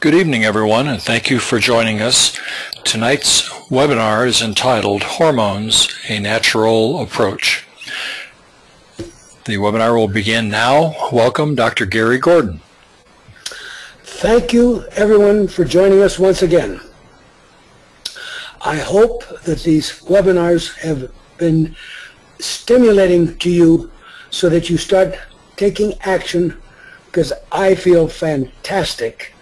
Good evening, everyone, and thank you for joining us. Tonight's webinar is entitled Hormones, a Natural Approach. The webinar will begin now. Welcome, Dr. Garry Gordon. Thank you, everyone, for joining us once again. I hope that these webinars have been stimulating to you so that you start taking action, because I feel fantastic.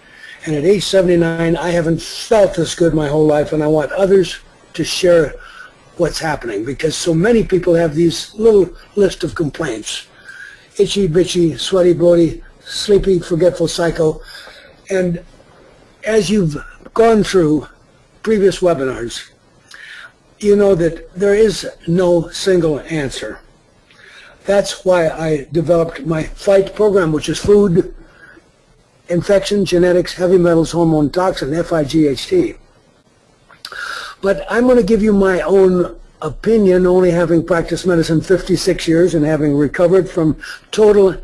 And at age 79, I haven't felt this good my whole life, and I want others to share what's happening, because so many people have these little list of complaints. Itchy, bitchy, sweaty, bloaty, sleepy, forgetful psycho. And as you've gone through previous webinars, you know that there is no single answer. That's why I developed my FIGHT program, which is food, infection, genetics, heavy metals, hormone, toxin, FIGHT. But I'm going to give you my own opinion, only having practiced medicine 56 years and having recovered from total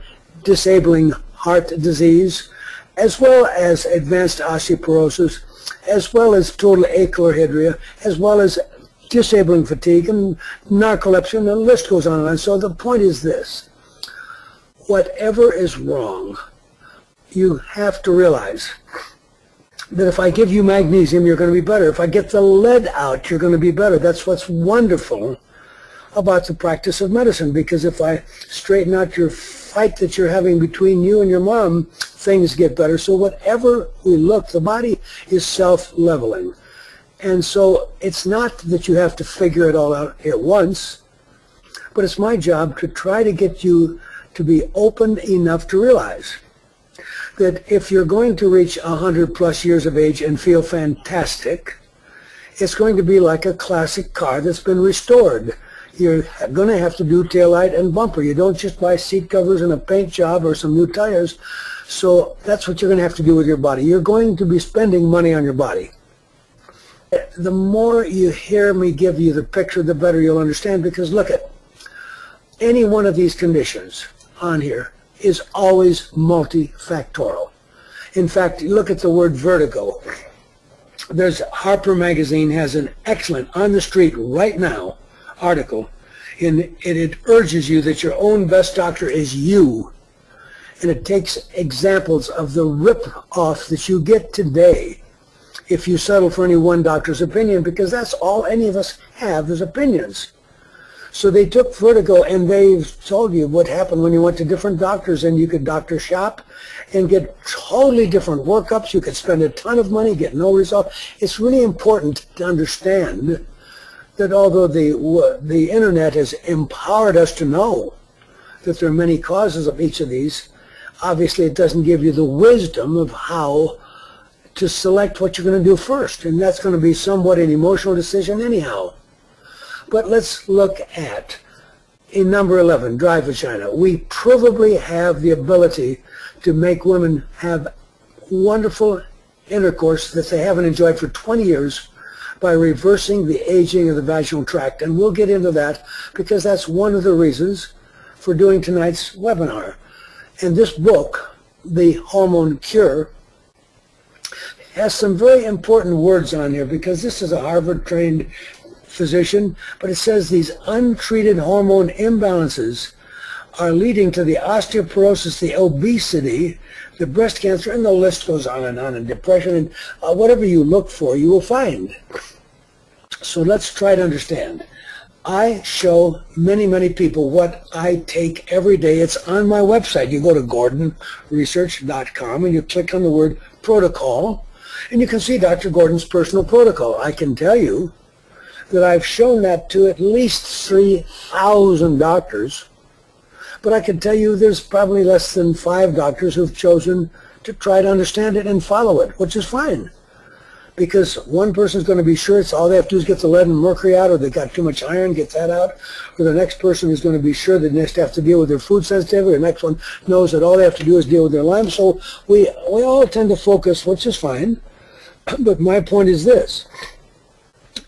disabling heart disease, as well as advanced osteoporosis, as well as total achlorhydria, as well as disabling fatigue and narcolepsy, and the list goes on and on. So the point is this: whatever is wrong, you have to realize that if I give you magnesium, you're going to be better. If I get the lead out, you're going to be better. That's what's wonderful about the practice of medicine, because if I straighten out your fight that you're having between you and your mom, things get better. So whatever we look, the body is self-leveling. And so it's not that you have to figure it all out at once, but it's my job to try to get you to be open enough to realize that if you're going to reach 100+ years of age and feel fantastic, it's going to be like a classic car that's been restored. You're going to have to do taillight and bumper. You don't just buy seat covers and a paint job or some new tires. So that's what you're going to have to do with your body. You're going to be spending money on your body. The more you hear me give you the picture, the better you'll understand, because look at any one of these conditions on here is always multifactorial. In fact, look at the word vertigo. There's Harper Magazine has an excellent on the street right now article, and it urges you that your own best doctor is you, and it takes examples of the rip-off that you get today if you settle for any one doctor's opinion, because that's all any of us have is opinions. So they took vertigo and they told you what happened when you went to different doctors, and you could doctor shop and get totally different workups. You could spend a ton of money, get no result. It's really important to understand that although the internet has empowered us to know that there are many causes of each of these, obviously it doesn't give you the wisdom of how to select what you're going to do first, and that's going to be somewhat an emotional decision anyhow. But let's look at in number 11, dry vagina. We probably have the ability to make women have wonderful intercourse that they haven't enjoyed for 20 years by reversing the aging of the vaginal tract. And we'll get into that, because that's one of the reasons for doing tonight's webinar. And this book, The Hormone Cure, has some very important words on here, because this is a Harvard-trained physician, but it says these untreated hormone imbalances are leading to the osteoporosis, the obesity, the breast cancer, and the list goes on, and depression, and whatever you look for, you will find. So let's try to understand. I show many, many people what I take every day. It's on my website. You go to gordonresearch.com and you click on the word protocol, and you can see Dr. Gordon's personal protocol. I can tell you that I've shown that to at least 3,000 doctors, but I can tell you there's probably less than 5 doctors who've chosen to try to understand it and follow it, which is fine, because one person's going to be sure it's all they have to do is get the lead and mercury out, or they got too much iron, get that out, or the next person is going to be sure that they next have to deal with their food sensitivity, the next one knows that all they have to do is deal with their Lyme. So we all tend to focus, which is fine, but my point is this: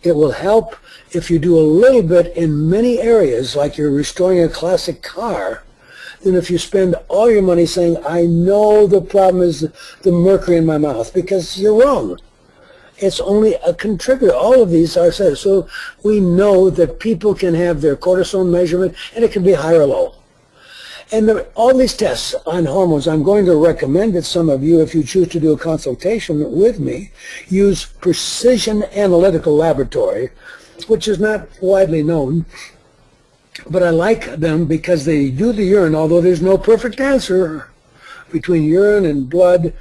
it will help if you do a little bit in many areas, like you're restoring a classic car, than if you spend all your money saying, I know the problem is the mercury in my mouth, because you're wrong. It's only a contributor. All of these are said. So we know that people can have their cortisone measurement, and it can be high or low. And all these tests on hormones, I'm going to recommend that some of you, if you choose to do a consultation with me, use Precision Analytical Laboratory, which is not widely known. But I like them because they do the urine, although there's no perfect answer between urine and blood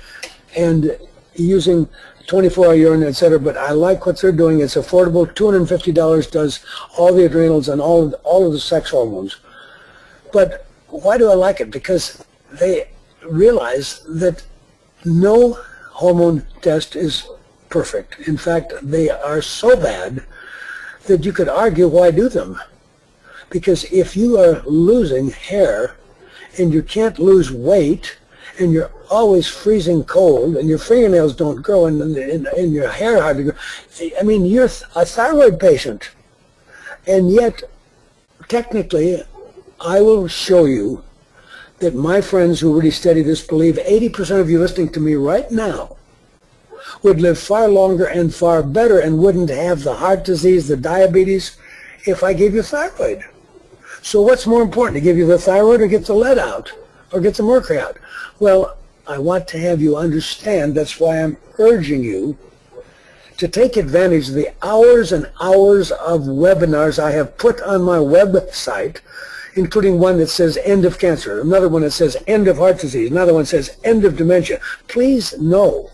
and using 24-hour urine, etc. But I like what they're doing. It's affordable. $250 does all the adrenals and all of the sex hormones. But why do I like it? Because they realize that no hormone test is perfect. In fact, they are so bad that you could argue, why do them? Because if you are losing hair and you can't lose weight and you're always freezing cold and your fingernails don't grow and your hair hardly grows, I mean, you're a thyroid patient. And yet, technically, I will show you that my friends who really study this believe 80% of you listening to me right now would live far longer and far better and wouldn't have the heart disease, the diabetes, if I gave you thyroid. So what's more important, to give you the thyroid or get the lead out or get the mercury out? Well, I want to have you understand, that's why I'm urging you to take advantage of the hours and hours of webinars I have put on my website, including one that says end of cancer, another one that says end of heart disease, another one says end of dementia. Please know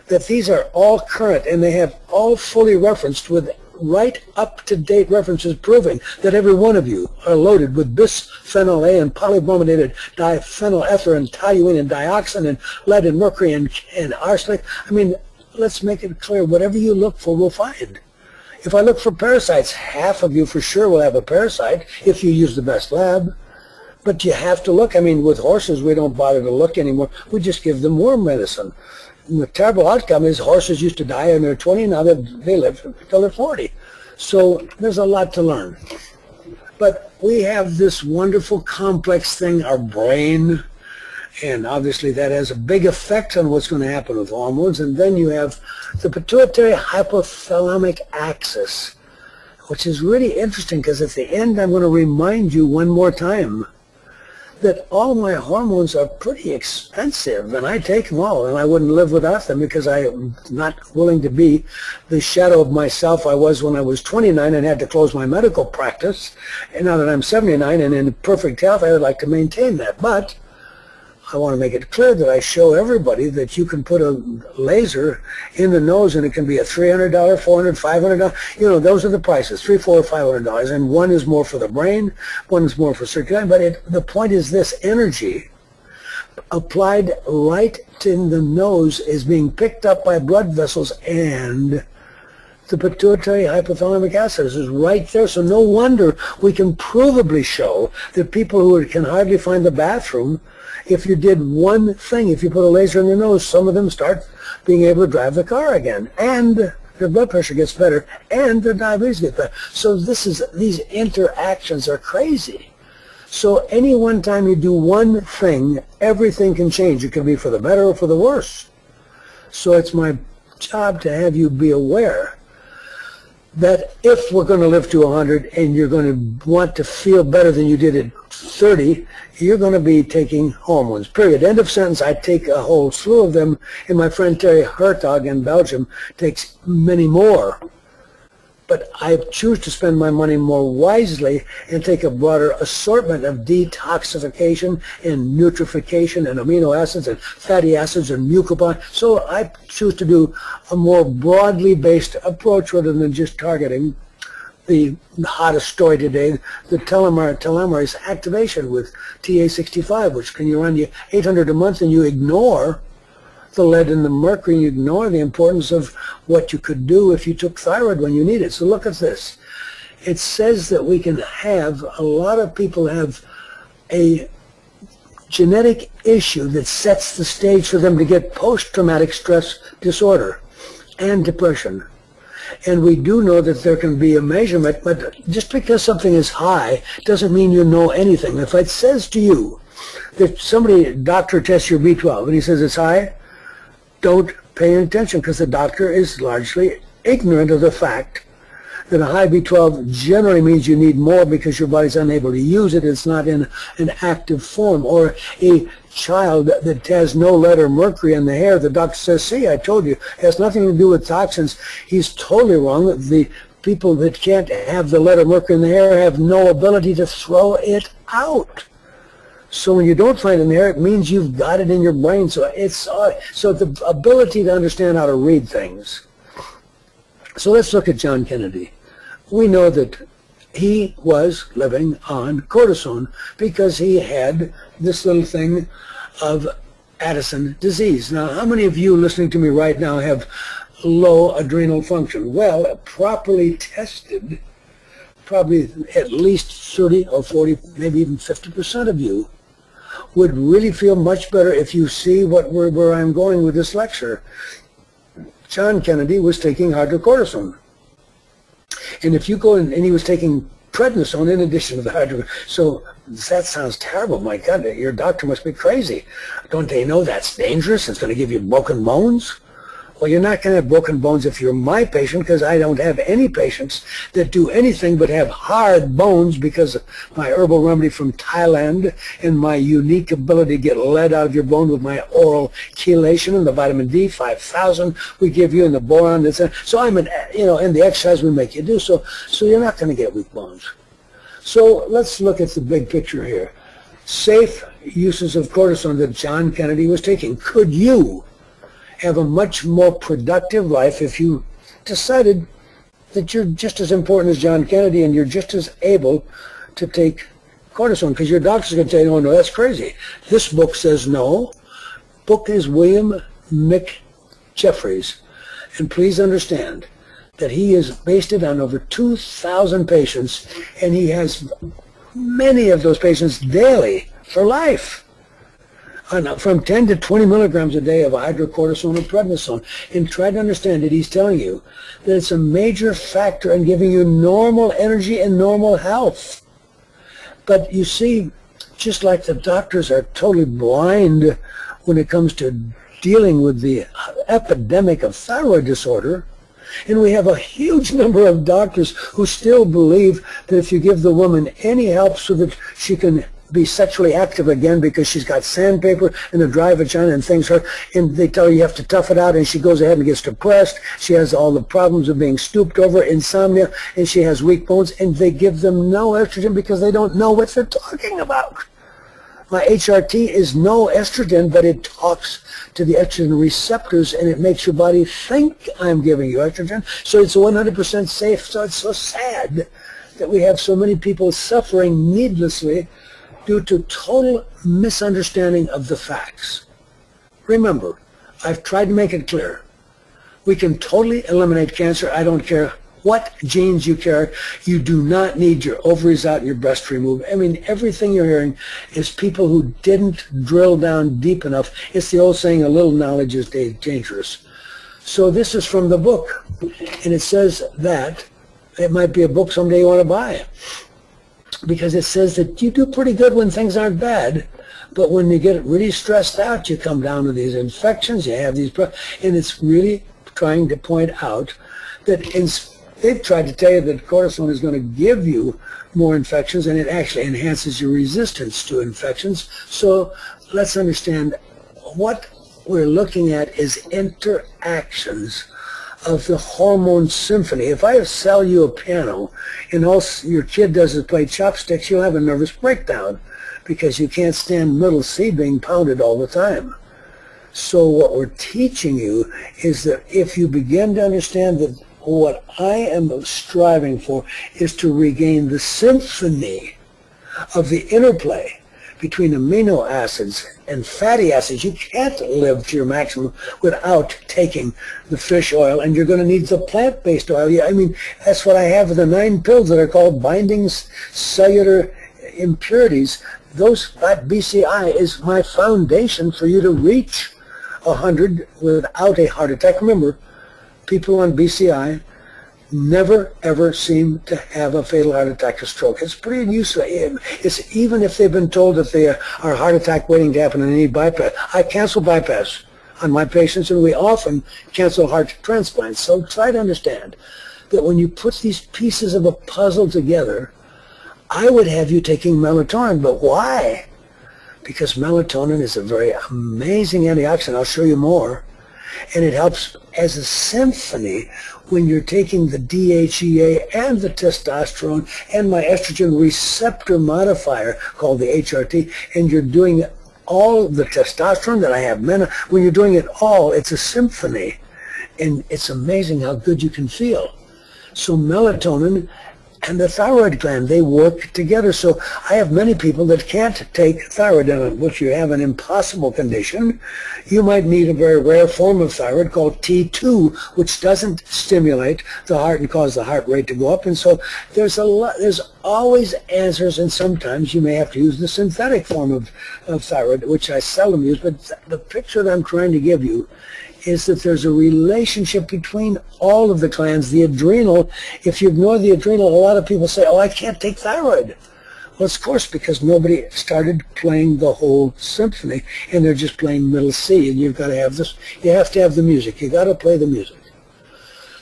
that these are all current and they have all fully referenced with right up-to-date references proving that every one of you are loaded with bisphenol A and polybrominated diphenyl ether and toluene and dioxin and lead and mercury and arsenic. I mean, let's make it clear, whatever you look for, we'll find. If I look for parasites, half of you for sure will have a parasite if you use the best lab. But you have to look. I mean, with horses, we don't bother to look anymore. We just give them worm medicine. And the terrible outcome is horses used to die in their 20s, now they live until they're 40. So there's a lot to learn. But we have this wonderful complex thing, our brain, and obviously that has a big effect on what's going to happen with hormones. And then you have the pituitary hypothalamic axis, which is really interesting because at the end I'm going to remind you one more time that all my hormones are pretty expensive, and I take them all, and I wouldn't live without them because I'm not willing to be the shadow of myself I was when I was 29 and had to close my medical practice. And now that I'm 79 and in perfect health, I would like to maintain that. But I want to make it clear that I show everybody that you can put a laser in the nose and it can be a $300, $400, $500. You know, those are the prices, $300, $400, $500. And one is more for the brain, one is more for circulation. But the point is this energy applied right in the nose is being picked up by blood vessels, and the pituitary hypothalamic axis is right there. So no wonder we can provably show that people who can hardly find the bathroom, if you did one thing, if you put a laser in their nose, some of them start being able to drive the car again, and their blood pressure gets better, and their diabetes gets better. So these interactions are crazy. So any one time you do one thing, everything can change. It can be for the better or for the worse. So it's my job to have you be aware that if we're going to live to 100 and you're going to want to feel better than you did at 30, you're going to be taking hormones, period. End of sentence. I take a whole slew of them, and my friend Terry Hertog in Belgium takes many more. But I choose to spend my money more wisely and take a broader assortment of detoxification and nutrification and amino acids and fatty acids and mucopon. So I choose to do a more broadly based approach rather than just targeting the hottest story today, the telomerase activation with TA65, which can run you $800 a month, and you ignore the lead and the mercury, and you ignore the importance of what you could do if you took thyroid when you need it. So look at this. It says that we can have, a lot of people have a genetic issue that sets the stage for them to get post-traumatic stress disorder and depression. And we do know that there can be a measurement, but just because something is high doesn't mean you know anything. If it says to you that doctor tests your B12 and he says it's high, don't pay attention, because the doctor is largely ignorant of the fact that a high B12 generally means you need more because your body's unable to use it. It's not in an active form. Or a child that has no lead or mercury in the hair, the doctor says, see, I told you, it has nothing to do with toxins. He's totally wrong. The people that can't have the lead or mercury in the hair have no ability to throw it out. So when you don't find it in the hair, it means you've got it in your brain. So so the ability to understand how to read things. So let's look at John Kennedy. We know that he was living on cortisone because he had this little thing of Addison disease. Now, how many of you listening to me right now have low adrenal function? Well, properly tested, probably at least 30 or 40, maybe even 50% of you would really feel much better if you see where I'm going with this lecture. John Kennedy was taking hydrocortisone. And if you go in, and he was taking prednisone in addition to the hydrocortisone. So that sounds terrible. My God, your doctor must be crazy. Don't they know that's dangerous? It's going to give you broken bones? Well, you're not going to have broken bones if you're my patient, because I don't have any patients that do anything but have hard bones because of my herbal remedy from Thailand and my unique ability to get lead out of your bone with my oral chelation and the vitamin D 5000 we give you and the boron. So I'm and the exercise we make you do. So you're not going to get weak bones. So let's look at the big picture here. Safe uses of cortisone that John Kennedy was taking. Could you have a much more productive life if you decided that you're just as important as John Kennedy and you're just as able to take cortisone? Because your doctor's going to tell you, oh, no, that's crazy. This book says no. Book is William McJeffries. And please understand that he has based it on over 2,000 patients, and he has many of those patients daily for life. From 10 to 20 milligrams a day of hydrocortisone or prednisone. And try to understand that he's telling you that it's a major factor in giving you normal energy and normal health. But you see, just like the doctors are totally blind when it comes to dealing with the epidemic of thyroid disorder, and we have a huge number of doctors who still believe that if you give the woman any help so that she can be sexually active again because she's got sandpaper and a dry vagina and things hurt, and they tell her you have to tough it out, and she goes ahead and gets depressed. She has all the problems of being stooped over, insomnia, and she has weak bones, and they give them no estrogen because they don't know what they're talking about. My HRT is no estrogen, but it talks to the estrogen receptors, and it makes your body think I'm giving you estrogen, so it's 100% safe. So it's so sad that we have so many people suffering needlessly due to total misunderstanding of the facts. Remember, I've tried to make it clear. We can totally eliminate cancer. I don't care what genes you carry. You do not need your ovaries out and your breast removed. I mean, everything you're hearing is people who didn't drill down deep enough. It's the old saying, a little knowledge is dangerous. So this is from the book, and it says that it might be a book someday you want to buy, because it says that you do pretty good when things aren't bad, but when you get really stressed out, you come down to these infections, you have these problems, and it's really trying to point out that they've tried to tell you that cortisone is going to give you more infections, and it actually enhances your resistance to infections. So let's understand what we're looking at is interactions of the hormone symphony. If I sell you a piano and all your kid does is play chopsticks, you'll have a nervous breakdown because you can't stand middle C being pounded all the time. So what we're teaching you is that if you begin to understand that what I am striving for is to regain the symphony of the interplay between amino acids and fatty acids. You can't live to your maximum without taking the fish oil, and you're going to need the plant-based oil. Yeah, I mean, that's what I have with the 9 pills that are called binding cellular impurities. That BCI is my foundation for you to reach 100 without a heart attack. Remember, people on BCI never ever seem to have a fatal heart attack or stroke. It's pretty unusual. It's even if they've been told that they are a heart attack waiting to happen and they need bypass. I cancel bypass on my patients, and we often cancel heart transplants. So try to understand that when you put these pieces of a puzzle together, I would have you taking melatonin. But why? Because melatonin is a very amazing antioxidant. I'll show you more. And it helps as a symphony when you're taking the DHEA and the testosterone and my estrogen receptor modifier called the HRT, and you're doing all the testosterone that I have. When you're doing it all, it's a symphony. And it's amazing how good you can feel. So melatonin and the thyroid gland, they work together. So I have many people that can't take thyroid, which you have an impossible condition. You might need a very rare form of thyroid called T2, which doesn't stimulate the heart and cause the heart rate to go up. And so there's always answers, and sometimes you may have to use the synthetic form of thyroid, which I seldom use. But the picture that I'm trying to give you is that there's a relationship between all of the glands. The adrenal, if you ignore the adrenal, a lot of people say, oh, I can't take thyroid. Well, of course, because nobody started playing the whole symphony, and they're just playing middle C, and you've got to have this. You have to have the music. You've got to play the music.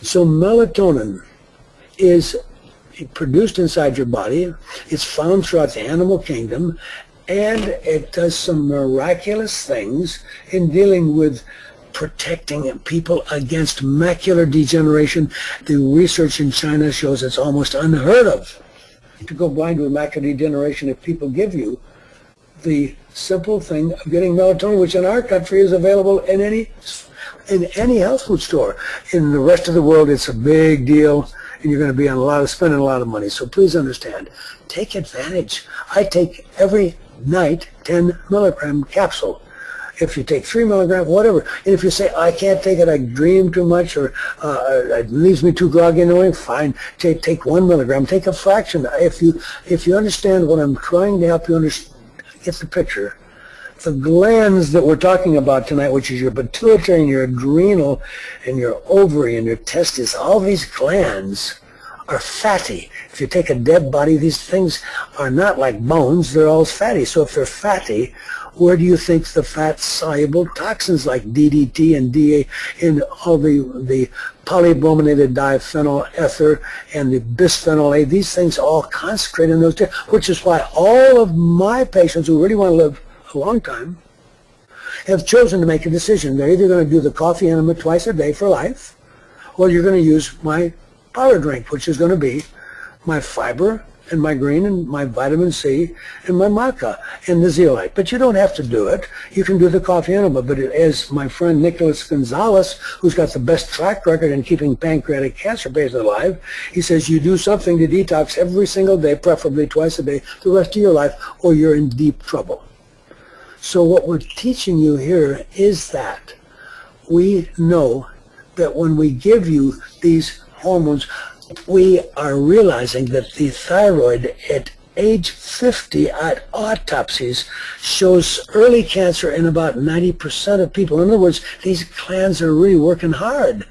So melatonin is produced inside your body. It's found throughout the animal kingdom, and it does some miraculous things in dealing with protecting people against macular degeneration. The research in China shows it's almost unheard of to go blind with macular degeneration if people give you the simple thing of getting melatonin, which in our country is available in any health food store. In the rest of the world, it's a big deal, and you're going to be on spending a lot of money. So please understand, take advantage. I take every night 10 milligram capsule. If you take 3 milligrams, whatever. And if you say, I can't take it, I dream too much, or it leaves me too groggy in the morning, fine. Take 1 milligram. Take a fraction. If you understand what I'm trying to help you get the picture, the glands that we're talking about tonight, which is your pituitary and your adrenal and your ovary and your testes, all these glands are fatty. If you take a dead body, these things are not like bones. They're all fatty. So if they're fatty, where do you think the fat-soluble toxins like DDT and DA and all the polybrominated diphenyl ether and the bisphenol A, these things all concentrate in those, which is why all of my patients who really want to live a long time have chosen to make a decision. They're either going to do the coffee enema twice a day for life, or you're going to use my power drink, which is going to be my fiber and my green and my vitamin C and my maca and the zeolite. But you don't have to do it. You can do the coffee enema. But as my friend Nicholas Gonzalez, who's got the best track record in keeping pancreatic cancer patients alive, he says you do something to detox every single day, preferably twice a day, the rest of your life, or you're in deep trouble. So what we're teaching you here is that we know that when we give you these hormones, we are realizing that the thyroid at age 50 at autopsies shows early cancer in about 90% of people. In other words, these glands are really working hard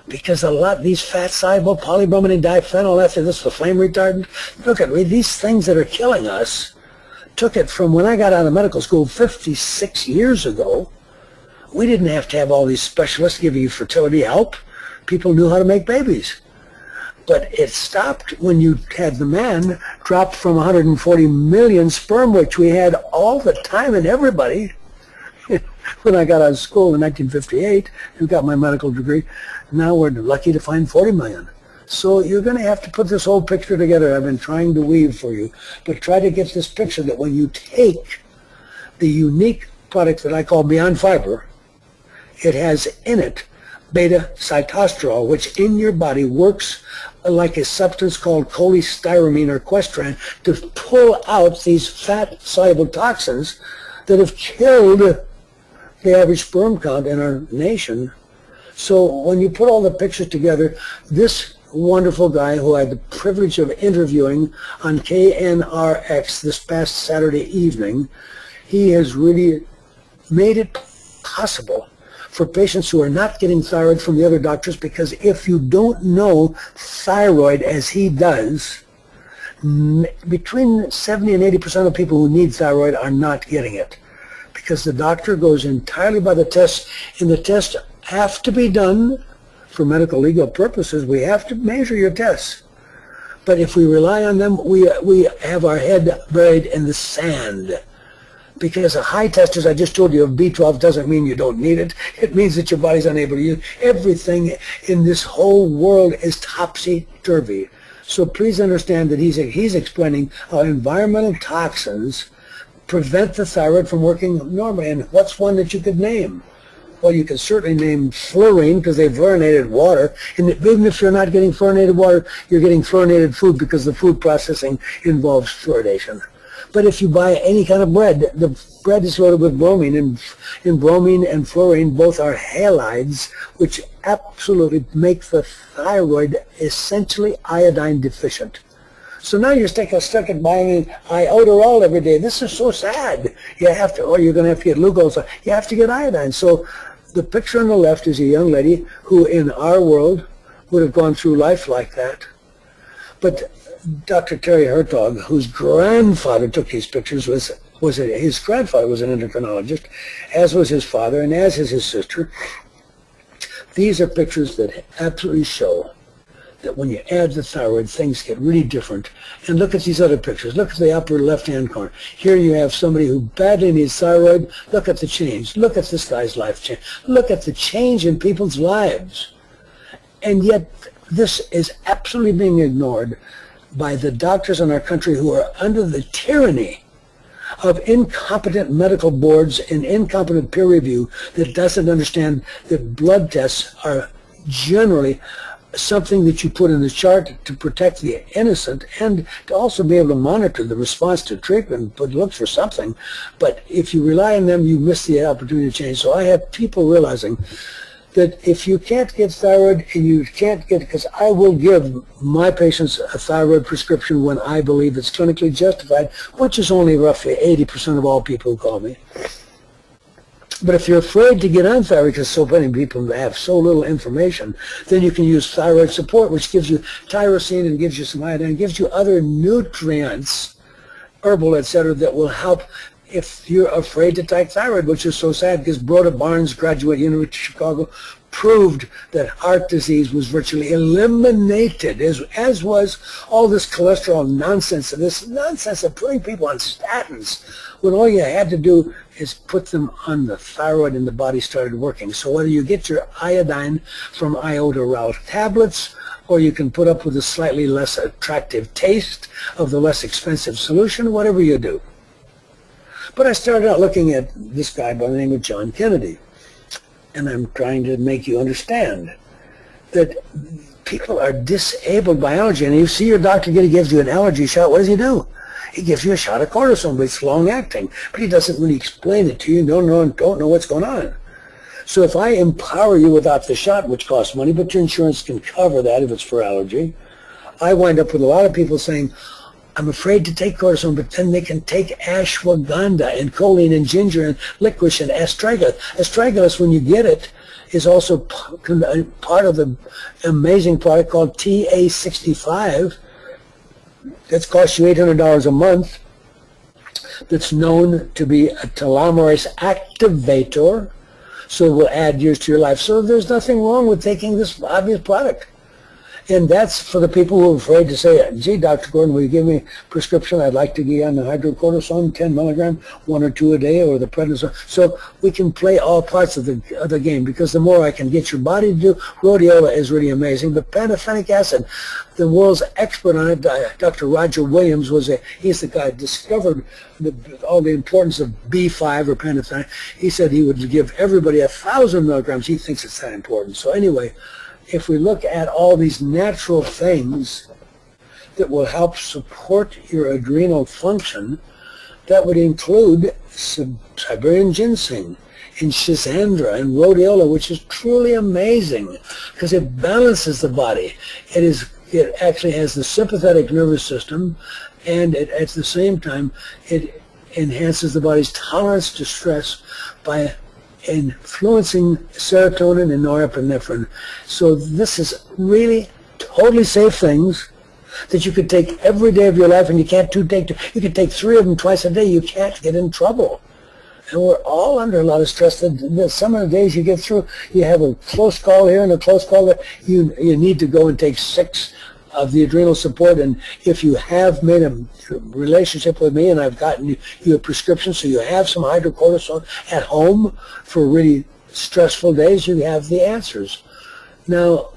because these fat-soluble polybrominated diphenyl ether, this is the flame retardant. Look at these things that are killing us. Took it from when I got out of medical school 56 years ago. We didn't have to have all these specialists give you fertility help. People knew how to make babies. But it stopped when you had the man dropped from 140 million sperm, which we had all the time in everybody. When I got out of school in 1958 and got my medical degree, now we're lucky to find 40 million. So you're going to have to put this whole picture together. I've been trying to weave for you. But try to get this picture that when you take the unique product that I call Beyond Fiber, it has in it beta-cytosterol, which in your body works like a substance called cholestyramine or questran to pull out these fat-soluble toxins that have killed the average sperm count in our nation. So when you put all the pictures together, this wonderful guy who I had the privilege of interviewing on KNRX this past Saturday evening, he has really made it possible for patients who are not getting thyroid from the other doctors, because if you don't know thyroid as he does, between 70 and 80% of people who need thyroid are not getting it, because the doctor goes entirely by the tests, and the tests have to be done for medical legal purposes. We have to measure your tests. But if we rely on them, we have our head buried in the sand. Because a high test, as I just told you, of B12 doesn't mean you don't need it. It means that your body's unable to use it. Everything in this whole world is topsy-turvy. So please understand that he's explaining how environmental toxins prevent the thyroid from working normally. And what's one that you could name? Well, you can certainly name fluorine, because they fluorinated water. And even if you're not getting fluorinated water, you're getting fluorinated food, because the food processing involves fluoridation. But if you buy any kind of bread, the bread is loaded with bromine, and bromine and fluorine both are halides, which absolutely make the thyroid essentially iodine deficient. So now you're stuck at buying iodoral every day. This is so sad. You have to, or you're going to have to get glucose. You have to get iodine. So the picture on the left is a young lady who, in our world, would have gone through life like that. But Dr. Terry Hertog, whose grandfather took these pictures, his grandfather was an endocrinologist, as was his father, and as is his sister. These are pictures that absolutely show that when you add the thyroid, things get really different. And look at these other pictures. Look at the upper left-hand corner. Here you have somebody who badly needs thyroid. Look at the change. Look at this guy's life change. Look at the change in people's lives. And yet, this is absolutely being ignored by the doctors in our country, who are under the tyranny of incompetent medical boards and incompetent peer review that doesn't understand that blood tests are generally something that you put in the chart to protect the innocent, and to also be able to monitor the response to treatment, but look for something. But if you rely on them, you miss the opportunity to change. So I have people realizing that if you can't get thyroid, and you can't get, because I will give my patients a thyroid prescription when I believe it's clinically justified, which is only roughly 80% of all people who call me. But if you're afraid to get on thyroid, because so many people have so little information, then you can use thyroid support, which gives you tyrosine and gives you some iodine, gives you other nutrients, herbal, etc., that will help if you're afraid to take thyroid, which is so sad, because Broda Barnes, graduate University of Chicago, proved that heart disease was virtually eliminated, as was all this cholesterol nonsense, and this nonsense of putting people on statins, when all you had to do is put them on the thyroid and the body started working. So whether you get your iodine from iodoral tablets, or you can put up with a slightly less attractive taste of the less expensive solution, whatever you do. But I started out looking at this guy by the name of John Kennedy. And I'm trying to make you understand that people are disabled by allergy. And you see your doctor gives you an allergy shot, what does he do? He gives you a shot of cortisone, but it's long-acting. But he doesn't really explain it to you. You don't know what's going on. So if I empower you without the shot, which costs money, but your insurance can cover that if it's for allergy, I wind up with a lot of people saying, I'm afraid to take cortisone, but then they can take ashwagandha and choline and ginger and licorice and astragalus. Astragalus, when you get it, is also part of the amazing product called TA65 that's cost you $800 a month, that's known to be a telomerase activator, so it will add years to your life. So there's nothing wrong with taking this obvious product. And that's for the people who are afraid to say, gee, Dr. Gordon, will you give me a prescription? I'd like to get on the hydrocortisone, 10 milligram, 1 or 2 a day, or the prednisone. So we can play all parts of the game, because the more I can get your body to do, rhodiola is really amazing. But pantothenic acid, the world's expert on it, Dr. Roger Williams, he's the guy who discovered all the importance of B5 or pantothenic. He said he would give everybody 1,000 milligrams. He thinks it's that important. So anyway, if we look at all these natural things that will help support your adrenal function, that would include Siberian ginseng and schisandra and rhodiola, which is truly amazing because it balances the body. It actually has the sympathetic nervous system, and at the same time it enhances the body's tolerance to stress by influencing serotonin and norepinephrine. So this is really totally safe things that you could take every day of your life, and you can't you could take 3 of them twice a day. You can't get in trouble. And we're all under a lot of stress. That some of the days you get through, you have a close call here and a close call there. You need to go and take 6 of the adrenal support. And if you have made a relationship with me and I've gotten you a prescription, so you have some hydrocortisone at home for really stressful days, you have the answers. Now,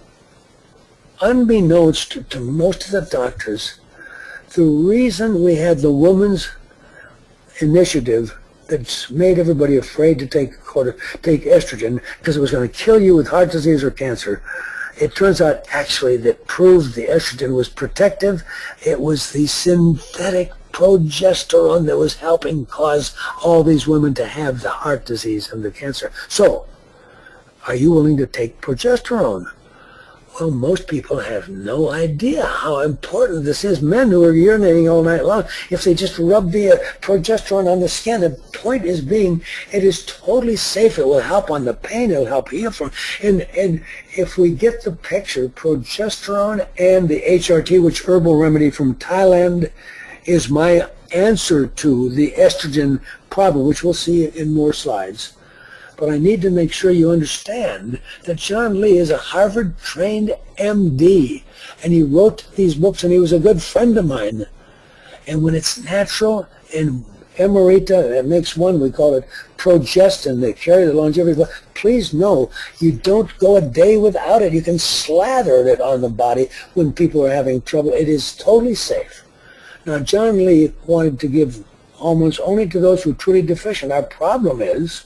unbeknownst to most of the doctors, the reason we had the women's initiative that's made everybody afraid to take estrogen because it was going to kill you with heart disease or cancer, it turns out actually that proved the estrogen was protective. It was the synthetic progesterone that was helping cause all these women to have the heart disease and the cancer. So, are you willing to take progesterone? Well, most people have no idea how important this is. Men who are urinating all night long, if they just rub the progesterone on the skin, the point is being, it is totally safe. It will help on the pain. It will help heal from. And if we get the picture, progesterone and the HRT, which herbal remedy from Thailand, is my answer to the estrogen problem, which we'll see in more slides. But I need to make sure you understand that John Lee is a Harvard-trained MD, and he wrote these books, and he was a good friend of mine. And when it's natural and emerita, that makes one, we call it progestin, they carry the longevity. Please know, you don't go a day without it. You can slather it on the body when people are having trouble. It is totally safe. Now, John Lee wanted to give hormones only to those who are truly deficient. Our problem is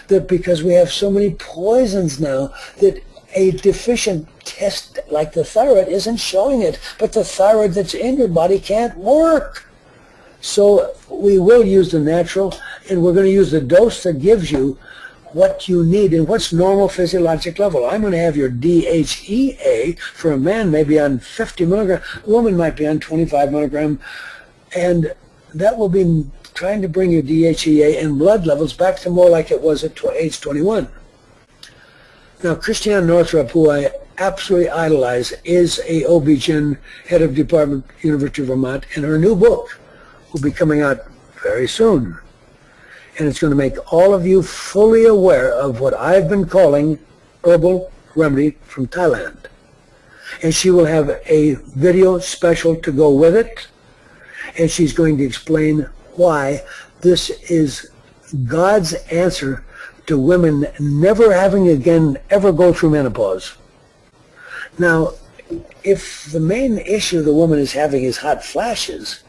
that because we have so many poisons now, that a deficient test like the thyroid isn't showing it, but the thyroid that's in your body can't work. So we will use the natural, and we're going to use the dose that gives you what you need and what's normal physiologic level. I'm going to have your DHEA for a man maybe on 50 milligram, a woman might be on 25 milligram, and that will be trying to bring your DHEA and blood levels back to more like it was at age 21. Now, Christiane Northrup, who I absolutely idolize, is a OB-GYN, head of department, University of Vermont, and her new book will be coming out very soon. And it's going to make all of you fully aware of what I've been calling herbal remedy from Thailand. And she will have a video special to go with it, and she's going to explain why this is God's answer to women never having again ever go through menopause. Now, if the main issue the woman is having is hot flashes,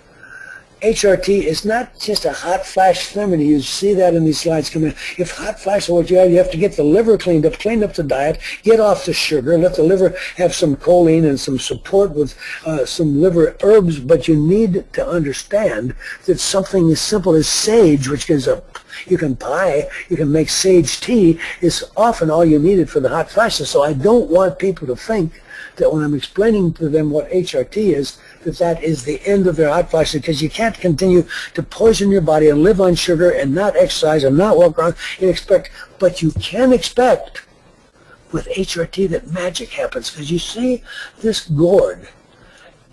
HRT is not just a hot flash remedy. You see that in these slides coming in. If hot flashes are what you have to get the liver cleaned up the diet, get off the sugar, let the liver have some choline and some support with some liver herbs, but you need to understand that something as simple as sage, which is you can make sage tea, is often all you needed for the hot flashes. So I don't want people to think that when I'm explaining to them what HRT is, that is the end of their hot flashes, because you can't continue to poison your body and live on sugar and not exercise and not walk around and expect, but you can expect with HRT that magic happens, because you see, this gourd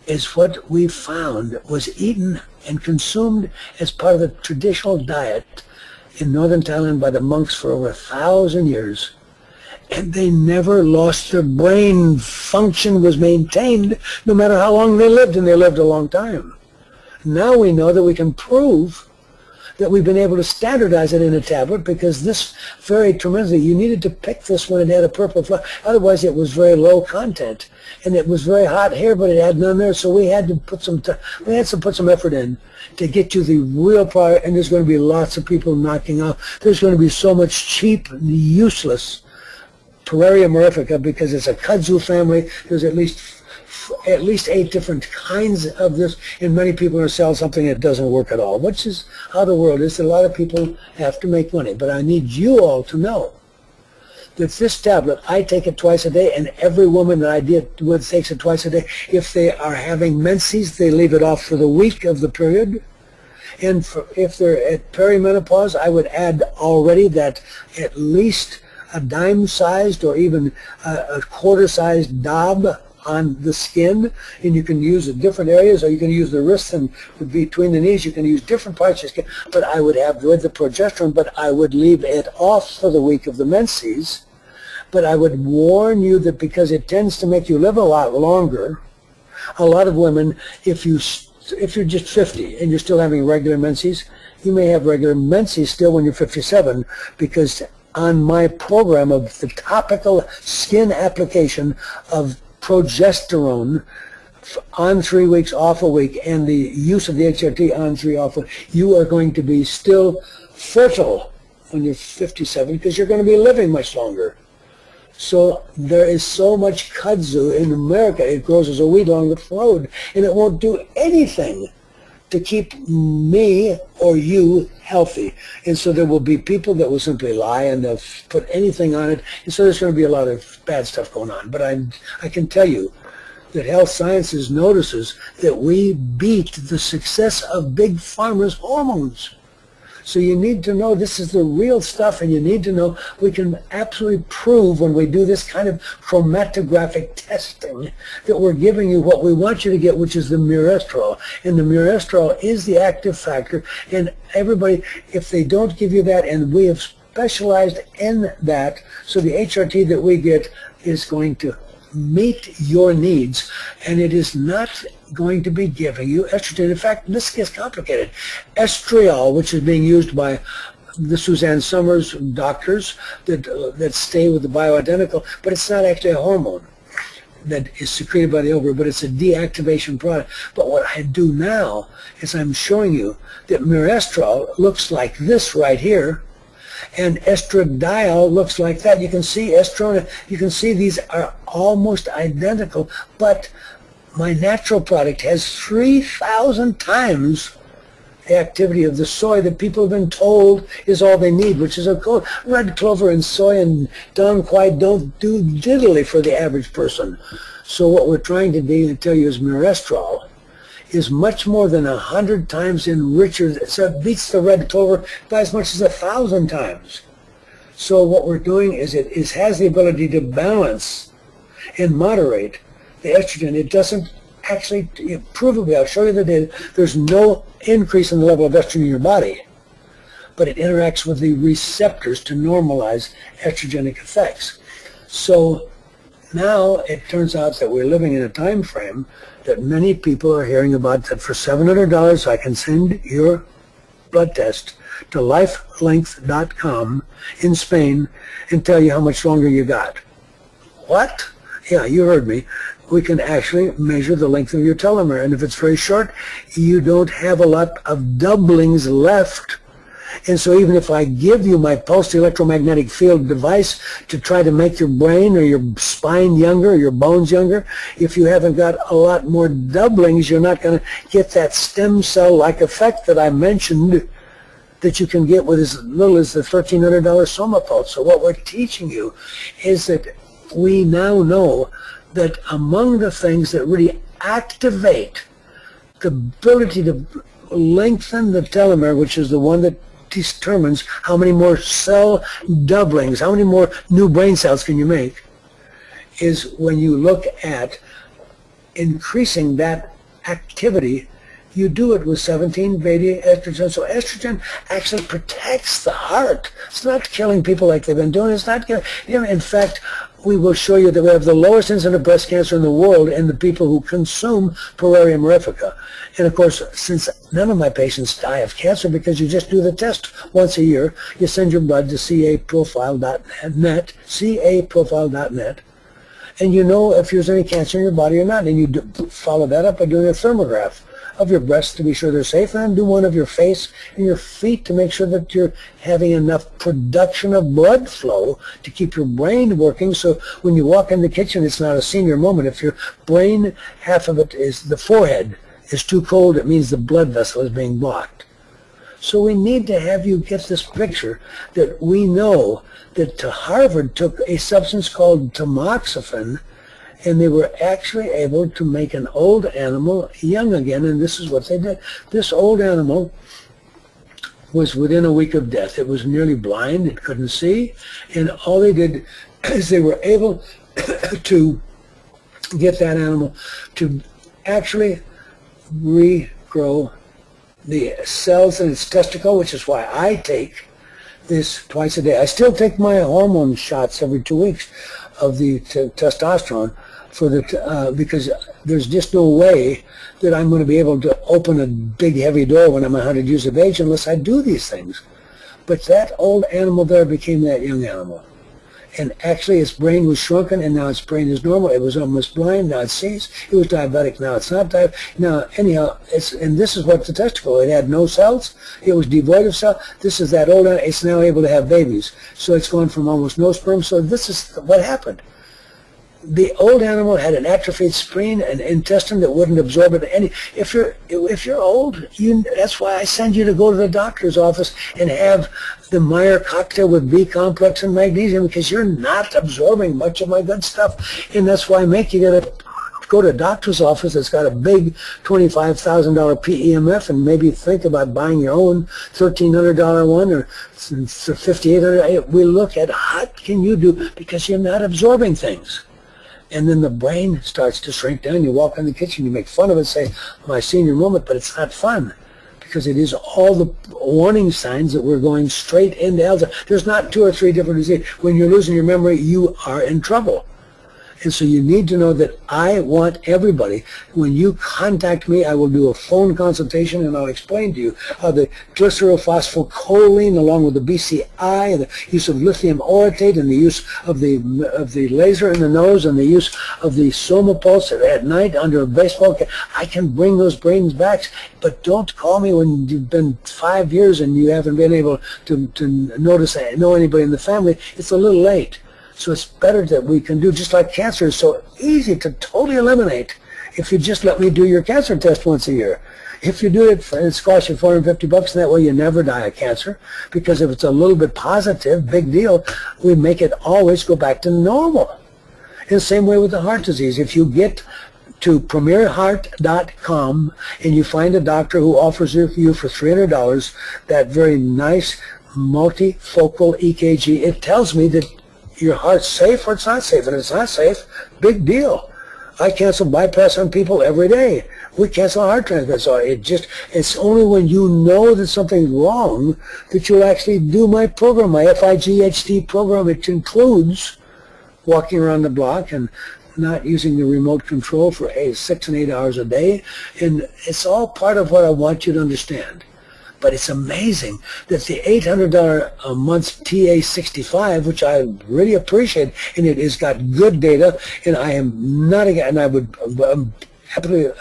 is what we found was eaten and consumed as part of the traditional diet in northern Thailand by the monks for over 1,000 years. And they never lost their brain function, was maintained no matter how long they lived, and they lived a long time. Now we know that we can prove that we've been able to standardize it in a tablet, because this varied tremendously. You needed to pick this when it had a purple flower, otherwise it was very low content, and it was very hot here, but it had none there. So we had to put some effort in to get you the real product. And there's going to be lots of people knocking off. There's going to be so much cheap, useless Pararia mirifica, because it's a kudzu family. There's at least 8 different kinds of this, and many people are selling something that doesn't work at all, which is how the world is. A lot of people have to make money. But I need you all to know that this tablet, I take it twice a day, and every woman that I deal with takes it twice a day. If they are having menses, they leave it off for the week of the period. And if they're at perimenopause, I would add already that at least a dime-sized or even a quarter-sized daub on the skin, and you can use it different areas, or you can use the wrists and between the knees. You can use different parts of your skin, but I would have with the progesterone, but I would leave it off for the week of the menses. But I would warn you that because it tends to make you live a lot longer, a lot of women, if you're just 50 and you're still having regular menses, you may have regular menses still when you're 57, because on my program of the topical skin application of progesterone on 3 weeks, off a week, and the use of the HRT on 3 off, you are going to be still fertile when you're 57 because you're going to be living much longer. So there is so much kudzu in America. It grows as a weed along the road, and it won't do anything to keep me or you healthy. And so there will be people that will simply lie and they'll put anything on it. And so there's going to be a lot of bad stuff going on. But I can tell you that Health Sciences notices that we beat the success of big pharma's hormones. So you need to know this is the real stuff, and you need to know we can absolutely prove when we do this kind of chromatographic testing that we're giving you what we want you to get, which is the myristoyl. And the myristoyl is the active factor. And everybody, if they don't give you that, and we have specialized in that, so the HRT that we get is going to meet your needs, and it is not going to be giving you estrogen. In fact, this gets complicated. Estriol, which is being used by the Suzanne Summers doctors that stay with the bioidentical, but it's not actually a hormone that is secreted by the ovary, but it's a deactivation product. But what I do now is I'm showing you that myristoyl looks like this right here, and estradiol looks like that. You can see estrone, you can see these are almost identical, but my natural product has 3,000 times the activity of the soy that people have been told is all they need, which is a code. Red clover and soy and Dong Quai don't do diddly for the average person. So what we're trying to tell you is myristoyl is much more than 100 times enriched. So it beats the red clover by as much as 1,000 times. So what we're doing is it has the ability to balance and moderate the estrogen. It doesn't actually, provably, I'll show you the data, there's no increase in the level of estrogen in your body, but it interacts with the receptors to normalize estrogenic effects. So now it turns out that we're living in a time frame that many people are hearing about, that for $700 I can send your blood test to lifelength.com in Spain and tell you how much longer you got. What? Yeah, you heard me. We can actually measure the length of your telomere, and if it's very short, you don't have a lot of doublings left. And so even if I give you my pulsed electromagnetic field device to try to make your brain or your spine younger, or your bones younger, if you haven't got a lot more doublings, you're not going to get that stem cell-like effect that I mentioned that you can get with as little as the $1,300 Soma Pulse. So what we're teaching you is that we now know that among the things that really activate the ability to lengthen the telomere, which is the one that determines how many more cell doublings, how many more new brain cells can you make, is when you look at increasing that activity, you do it with 17-beta estrogen. So estrogen actually protects the heart. It's not killing people like they've been doing. It's not killing, in fact, we will show you that we have the lowest incidence of breast cancer in the world in the people who consume Pueraria mirifica. And of course, since none of my patients die of cancer, because you just do the test once a year, you send your blood to caprofile.net, caprofile.net, and you know if there's any cancer in your body or not, and you follow that up by doing a thermograph of your breasts to be sure they're safe, and then do one of your face and your feet to make sure that you're having enough production of blood flow to keep your brain working, so when you walk in the kitchen, it's not a senior moment. If your brain, half of it is the forehead, is too cold, it means the blood vessel is being blocked. So we need to have you get this picture that we know that Harvard took a substance called tamoxifen, and they were actually able to make an old animal young again, and this is what they did. This old animal was within a week of death. It was nearly blind. It couldn't see. And all they did is they were able to get that animal to actually regrow the cells in its testicle, which is why I take this twice a day. I still take my hormone shots every 2 weeks of the testosterone for the because there's just no way that I'm going to be able to open a big heavy door when I'm 100 years of age unless I do these things. But that old animal there became that young animal. And actually its brain was shrunken, and now its brain is normal. It was almost blind, now it sees. It was diabetic, now it's not diabetic. Now, anyhow, and this is what the testicle, it had no cells. It was devoid of cells. This is that old animal. It's now able to have babies. So it's gone from almost no sperm. So this is what happened. The old animal had an atrophied spleen and intestine that wouldn't absorb it. And if you're old, that's why I send you to go to the doctor's office and have the Meyer cocktail with B complex and magnesium, because you're not absorbing much of my good stuff. And that's why I make you go to a doctor's office that's got a big $25,000 PEMF, and maybe think about buying your own $1,300 one or $5,800. We look at what can you do, because you're not absorbing things. And then the brain starts to shrink down. You walk in the kitchen, you make fun of it, say, my senior moment, but it's not fun, because it is all the warning signs that we're going straight into Alzheimer's. There's not 2 or 3 different diseases. When you're losing your memory, you are in trouble. And so you need to know that I want everybody, when you contact me, I will do a phone consultation, and I'll explain to you how the glycerophosphocholene, along with the BCI, and the use of lithium orotate, and the use of the laser in the nose, and the use of the Soma pulse at night under a baseball cap, I can bring those brains back. But don't call me when you've been 5 years and you haven't been able to know anybody in the family. It's a little late. So it's better that we can do, just like cancer is so easy to totally eliminate if you just let me do your cancer test once a year. If you do it, it's cost you $450, and that way you never die of cancer, because if it's a little bit positive, big deal, we make it always go back to normal. In the same way with the heart disease. If you get to premierheart.com and you find a doctor who offers you for $300 that very nice multifocal EKG, it tells me that your heart's safe or it's not safe. And if it's not safe, big deal. I cancel bypass on people every day. We cancel heart transplants. So it's only when you know that something's wrong that you'll actually do my program, my FIGHD program. It includes walking around the block and not using the remote control for 6 and 8 hours a day. And it's all part of what I want you to understand. But it's amazing that the $800 a month TA65, which I really appreciate, and it has got good data, and I am not again, and I would happily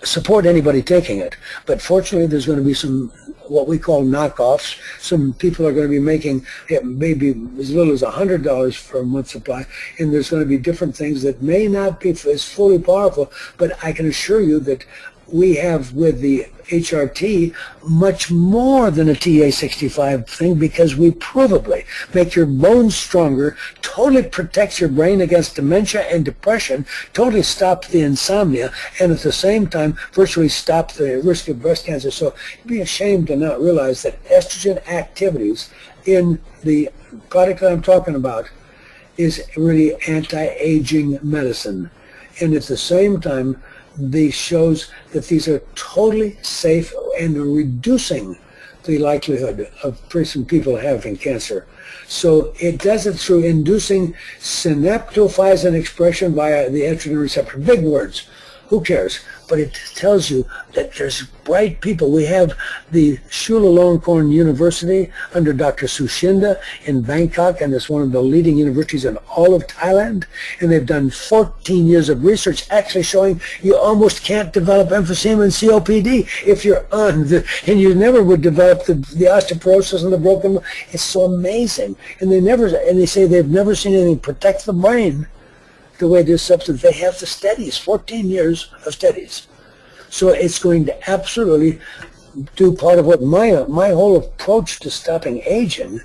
support anybody taking it. But fortunately, there's going to be some what we call knockoffs. Some people are going to be making it maybe as little as $100 for a month supply, and there's going to be different things that may not be as fully powerful. But I can assure you that we have with the HRT much more than a TA65 thing, because we provably make your bones stronger, totally protects your brain against dementia and depression, totally stops the insomnia, and at the same time virtually stops the risk of breast cancer. So you'd be ashamed to not realize that estrogen activities in the product that I'm talking about is really anti-aging medicine. And at the same time, these shows that these are totally safe and reducing the likelihood of people having cancer. So it does it through inducing synaptophysin expression via the estrogen receptor. Big words. Who cares? But it tells you that there's bright people. We have the Chulalongkorn University under Dr. Sushinda in Bangkok, and it's one of the leading universities in all of Thailand. And they've done 14 years of research actually showing you almost can't develop emphysema and COPD if you're on and you never would develop the osteoporosis and the broken. It's so amazing. And they say they've never seen anything protect the brain the way this substance. They have the studies, 14 years of studies. So it's going to absolutely do part of what my whole approach to stopping aging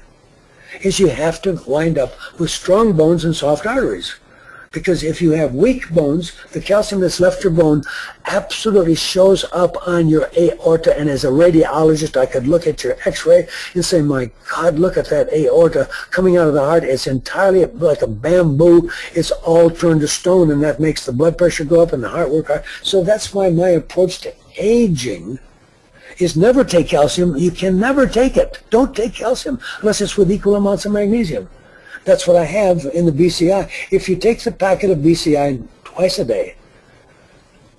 is. You have to wind up with strong bones and soft arteries. Because if you have weak bones, the calcium that's left your bone absolutely shows up on your aorta. And as a radiologist, I could look at your x-ray and say, my God, look at that aorta coming out of the heart. It's entirely like a bamboo. It's all turned to stone, and that makes the blood pressure go up and the heart work hard. So that's why my approach to aging is never take calcium. You can never take it. Don't take calcium unless it's with equal amounts of magnesium. That's what I have in the BCI. If you take the packet of BCI twice a day,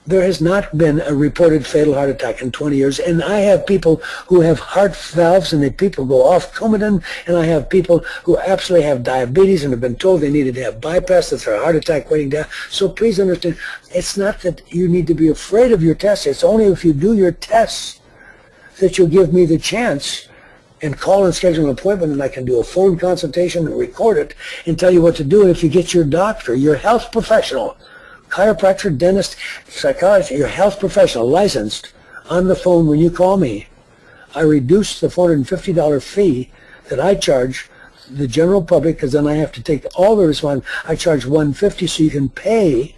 there has not been a reported fatal heart attack in 20 years. And I have people who have heart valves and the people go off Coumadin, and I have people who absolutely have diabetes and have been told they needed to have bypass, that's their heart attack waiting down. So please understand, it's not that you need to be afraid of your tests. It's only if you do your tests that you'll give me the chance and call and schedule an appointment, and I can do a phone consultation and record it and tell you what to do. And if you get your doctor, your health professional, chiropractor, dentist, psychologist, your health professional licensed on the phone when you call me, I reduce the $450 fee that I charge the general public, because then I have to take all the response. I charge $150 so you can pay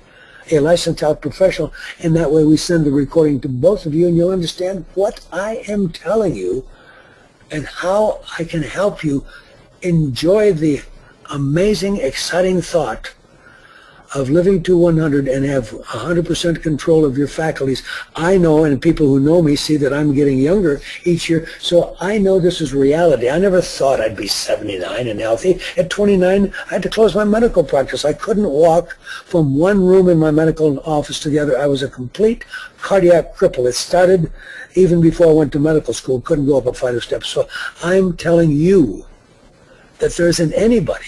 a licensed health professional, and that way we send the recording to both of you, and you'll understand what I am telling you and how I can help you enjoy the amazing, exciting thought of living to 100 and have 100% control of your faculties. I know, and people who know me see that I'm getting younger each year, so I know this is reality. I never thought I'd be 79 and healthy. At 29, I had to close my medical practice. I couldn't walk from one room in my medical office to the other. I was a complete cardiac cripple. It started even before I went to medical school. Couldn't go up a flight of steps. So I'm telling you that there isn't anybody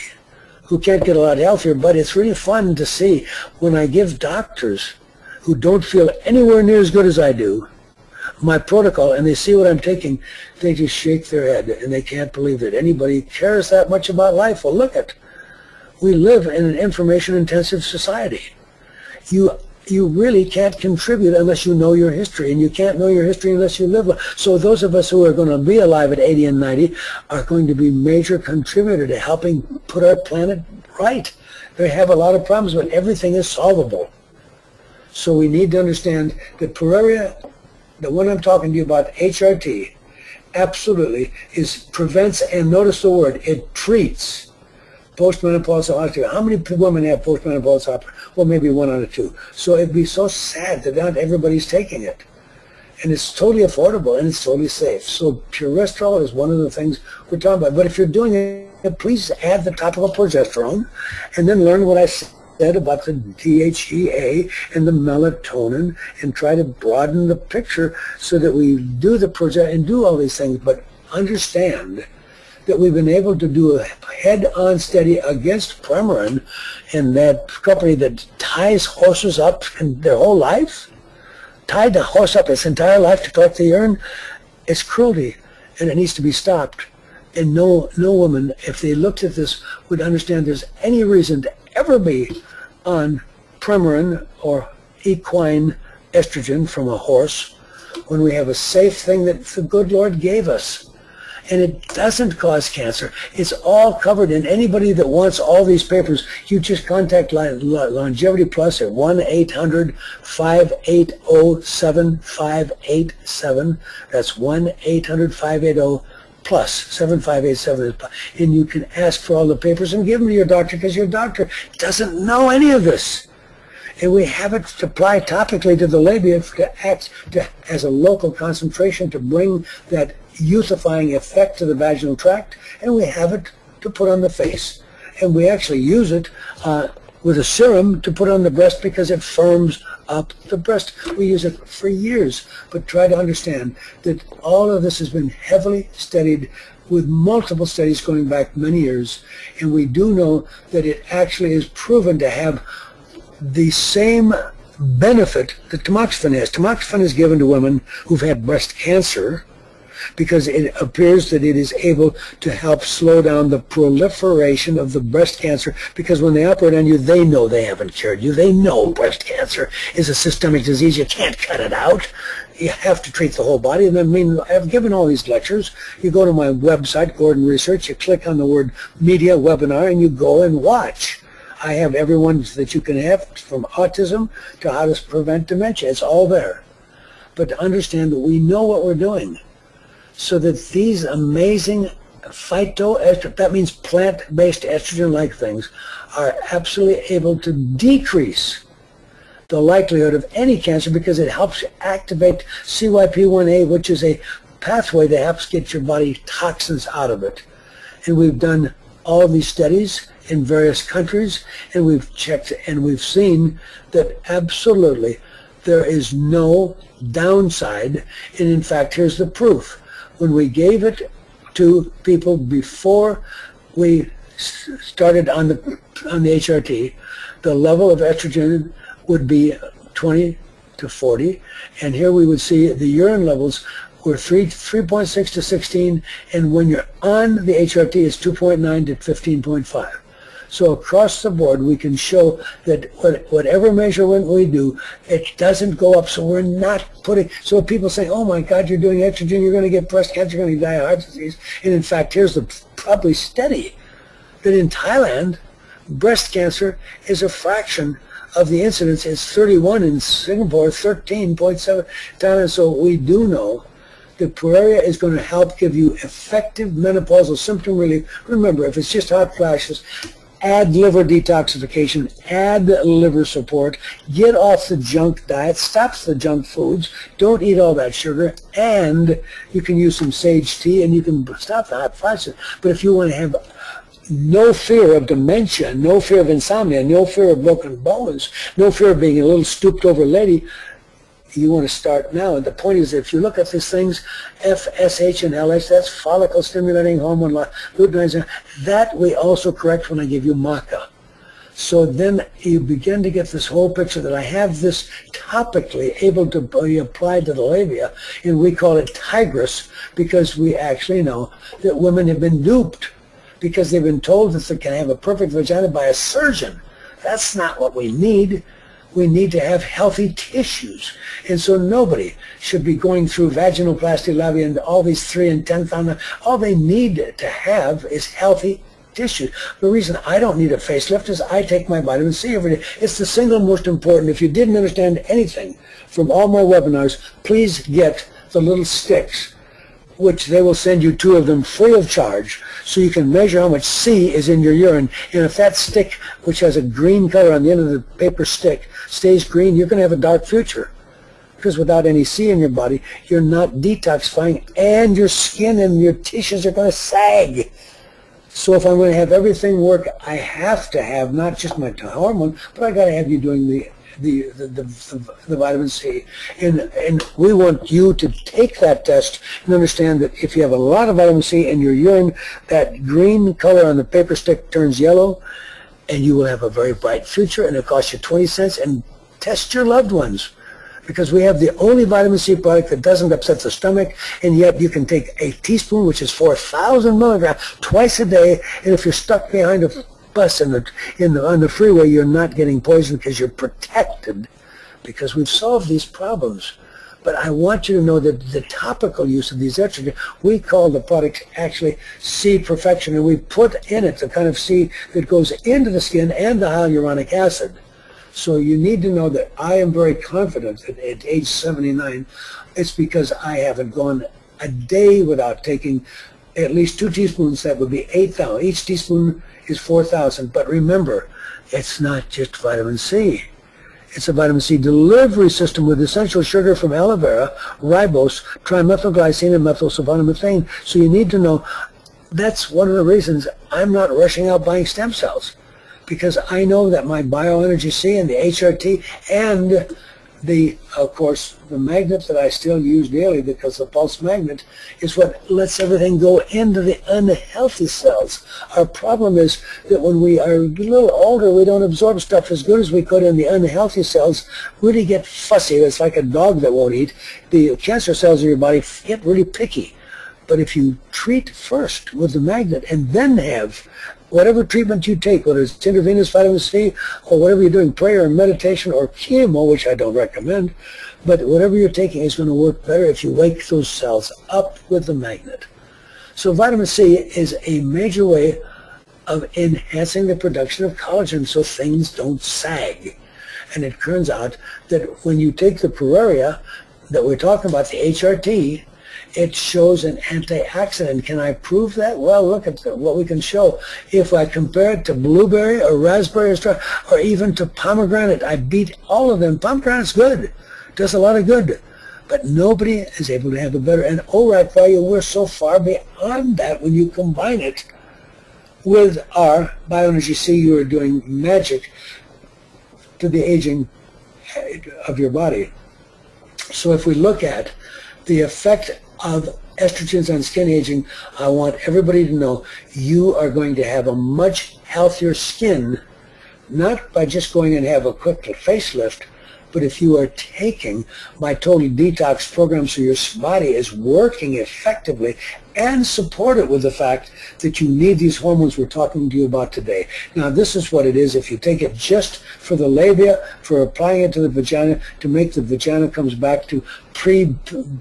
who can't get a lot healthier, but it's really fun to see when I give doctors who don't feel anywhere near as good as I do my protocol, and they see what I'm taking, they just shake their head, and they can't believe that anybody cares that much about life. Well, look at, we live in an information-intensive society. You really can't contribute unless you know your history, and you can't know your history unless you live. So those of us who are going to be alive at 80 and 90 are going to be major contributor to helping put our planet right. They have a lot of problems, but everything is solvable. So we need to understand that Pereira, the one I'm talking to you about, HRT, absolutely prevents, and notice the word, it treats postmenopausal osteoporosis. How many women have postmenopausal osteoporosis? Well, maybe 1 out of 2. So it'd be so sad that not everybody's taking it. And it's totally affordable, and it's totally safe. So purestrol is one of the things we're talking about. But if you're doing it, please add the topical progesterone, and then learn what I said about the DHEA and the melatonin, and try to broaden the picture so that we do the progesterone and do all these things. But understand that we've been able to do a head-on study against Premarin, and that company that ties horses up in their whole life, tied the horse up its entire life to collect the urine. It's cruelty, and it needs to be stopped. And no woman, if they looked at this, would understand there's any reason to ever be on Premarin or equine estrogen from a horse when we have a safe thing that the good Lord gave us. And it doesn't cause cancer. It's all covered. And anybody that wants all these papers, you just contact Longevity Plus at 1-800-580-7587. That's 1-800-580-plus 7587. And you can ask for all the papers and give them to your doctor, because your doctor doesn't know any of this. And we have it to apply topically to the labia to act as a local concentration to bring that youthifying effect to the vaginal tract, and we have it to put on the face. And we actually use it with a serum to put on the breast because it firms up the breast. We use it for years, but try to understand that all of this has been heavily studied with multiple studies going back many years, and we do know that it actually is proven to have the same benefit that tamoxifen has. Tamoxifen is given to women who've had breast cancer because it appears that it is able to help slow down the proliferation of the breast cancer, because when they operate on you, they know they haven't cured you. They know breast cancer is a systemic disease. You can't cut it out. You have to treat the whole body. And I mean, I've given all these lectures. You go to my website, Gordon Research, you click on the word media webinar, and you go and watch. I have every one that you can have, from autism to how to prevent dementia. It's all there. But to understand that we know what we're doing, so that these amazing phytoestrogen, that means plant-based estrogen-like things, are absolutely able to decrease the likelihood of any cancer, because it helps activate CYP1A, which is a pathway that helps get your body toxins out of it. And we've done all these studies in various countries, and we've checked and we've seen that absolutely there is no downside. And in fact, here's the proof. When we gave it to people before we started on the HRT, the level of estrogen would be 20 to 40, and here we would see the urine levels were 3.6 to 16, and when you're on the HRT, it's 2.9 to 15.5. So across the board, we can show that whatever measurement we do, it doesn't go up. So we're not putting, so people say, oh my God, you're doing estrogen, you're going to get breast cancer, you're going to die of heart disease. And in fact, here's the probably study that in Thailand, breast cancer is a fraction of the incidence. It's 31 in Singapore, 13.7 Thailand. So we do know that Pureria is going to help give you effective menopausal symptom relief. Remember, if it's just hot flashes, add liver detoxification, add liver support, get off the junk diet, stops the junk foods, don't eat all that sugar, and you can use some sage tea and you can stop the hot flashes. But if you want to have no fear of dementia, no fear of insomnia, no fear of broken bones, no fear of being a little stooped over lady, you want to start now. And the point is, if you look at these things, FSH and LH, that's follicle stimulating hormone, luteinizing, that we also correct when I give you maca. So then you begin to get this whole picture that I have this topically able to be applied to the labia, and we call it Tigris, because we actually know that women have been duped because they've been told that they can have a perfect vagina by a surgeon. That's not what we need. We need to have healthy tissues. And so nobody should be going through vaginoplasty, labia, and all these 3 and 10,000. All they need to have is healthy tissue. The reason I don't need a facelift is I take my vitamin C every day. It's the single most important. If you didn't understand anything from all my webinars, please get the little sticks, which they will send you 2 of them free of charge, so you can measure how much C is in your urine. And if that stick, which has a green color on the end of the paper stick, stays green, you're going to have a dark future. Because without any C in your body, you're not detoxifying, and your skin and your tissues are going to sag. So if I'm going to have everything work, I have to have not just my hormone, but I got to have you doing the vitamin C. And we want you to take that test and understand that if you have a lot of vitamin C in your urine, that green color on the paper stick turns yellow, and you will have a very bright future, and it'll cost you 20 cents. And test your loved ones, because we have the only vitamin C product that doesn't upset the stomach, and yet you can take a teaspoon, which is 4,000 milligrams, twice a day, and if you're stuck behind a bus on the freeway, you're not getting poisoned because you're protected, because we've solved these problems. But I want you to know that the topical use of these estrogen, we call the product actually C Perfection, and we put in it the kind of C that goes into the skin and the hyaluronic acid. So you need to know that I am very confident that at age 79, it's because I haven't gone a day without taking at least 2 teaspoons. That would be 8,000. Each teaspoon is 4,000. But remember, it's not just vitamin C. It's a vitamin C delivery system with essential sugar from aloe vera, ribose, trimethylglycine, and methylsulfosamine. So you need to know that's one of the reasons I'm not rushing out buying stem cells, because I know that my bioenergy C and the HRT and the, of course, the magnet that I still use daily, because the pulse magnet is what lets everything go into the unhealthy cells. Our problem is that when we are a little older, we don't absorb stuff as good as we could, and the unhealthy cells really get fussy. It's like a dog that won't eat. The cancer cells in your body get really picky. But if you treat first with the magnet and then have whatever treatment you take, whether it's intravenous vitamin C or whatever you're doing, prayer or meditation or chemo, which I don't recommend, but whatever you're taking is going to work better if you wake those cells up with the magnet. So vitamin C is a major way of enhancing the production of collagen so things don't sag. And it turns out that when you take the Pereira that we're talking about, the HRT, it shows an antioxidant. Can I prove that? Well, look at what we can show. If I compare it to blueberry or raspberry or even to pomegranate, I beat all of them. Pomegranate's good. Does a lot of good. But nobody is able to have a better. And ORAC value, we're so far beyond that when you combine it with our Bioenergy C. You are doing magic to the aging of your body. So if we look at the effect of estrogens on skin aging, I want everybody to know you are going to have a much healthier skin, not by just going and have a quick facelift, but if you are taking my total detox program so your body is working effectively, and support it with the fact that you need these hormones we're talking to you about today. Now this is what it is. If you take it just for the labia, for applying it to the vagina, to make the vagina comes back to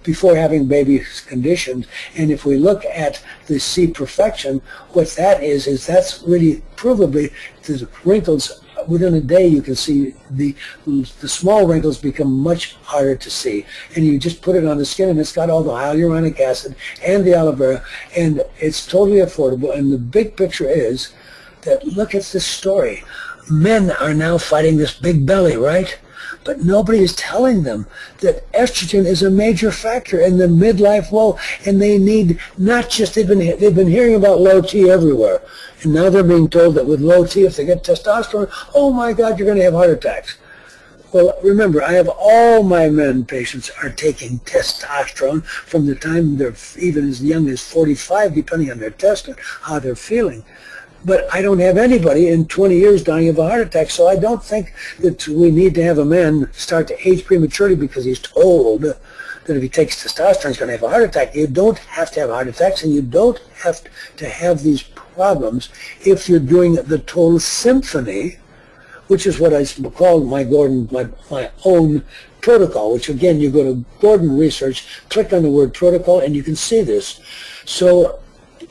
before having baby conditions, and if we look at the C perfection, what that is that's really provably the wrinkles. Within a day, you can see the small wrinkles become much harder to see. And you just put it on the skin, and it's got all the hyaluronic acid and the aloe vera, and it's totally affordable. And the big picture is that, look at this story. Men are now fighting this big belly, right? But nobody is telling them that estrogen is a major factor in the midlife woe, and they need not just, they've been hearing about low T everywhere, and now they're being told that with low T, if they get testosterone, oh my God, you're going to have heart attacks. Well, remember, I have all my men patients are taking testosterone from the time they're even as young as 45, depending on their test and how they're feeling. But I don't have anybody in 20 years dying of a heart attack, so I don't think that we need to have a man start to age prematurely because he's told that if he takes testosterone he's going to have a heart attack. You don't have to have heart attacks, and you don't have to have these problems if you're doing the total symphony, which is what I call my own protocol, which again, you go to Gordon Research, click on the word protocol, and you can see this. So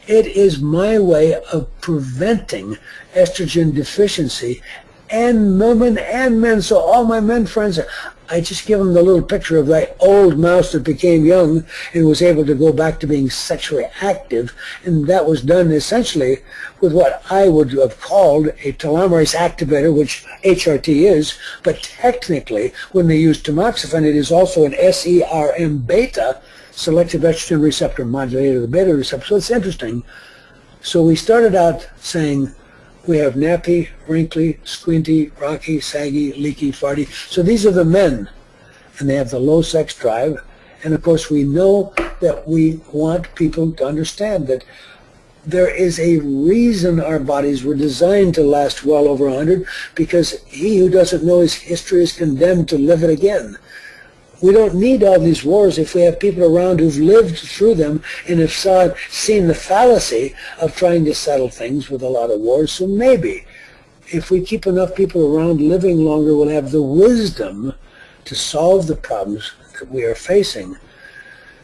it is my way of preventing estrogen deficiency, and women and men. So all my men friends, I just give them the little picture of that old mouse that became young and was able to go back to being sexually active, and that was done essentially with what I would have called a telomerase activator, which HRT is, but technically when they use tamoxifen, it is also an SERM beta, selective estrogen receptor modulator, the beta receptor. So it's interesting. So we started out saying we have nappy, wrinkly, squinty, rocky, saggy, leaky, farty. So these are the men, and they have the low sex drive. And of course we know that we want people to understand that there is a reason our bodies were designed to last well over 100, because he who doesn't know his history is condemned to live it again. We don't need all these wars if we have people around who've lived through them and have seen the fallacy of trying to settle things with a lot of wars. So maybe if we keep enough people around living longer, we'll have the wisdom to solve the problems that we are facing.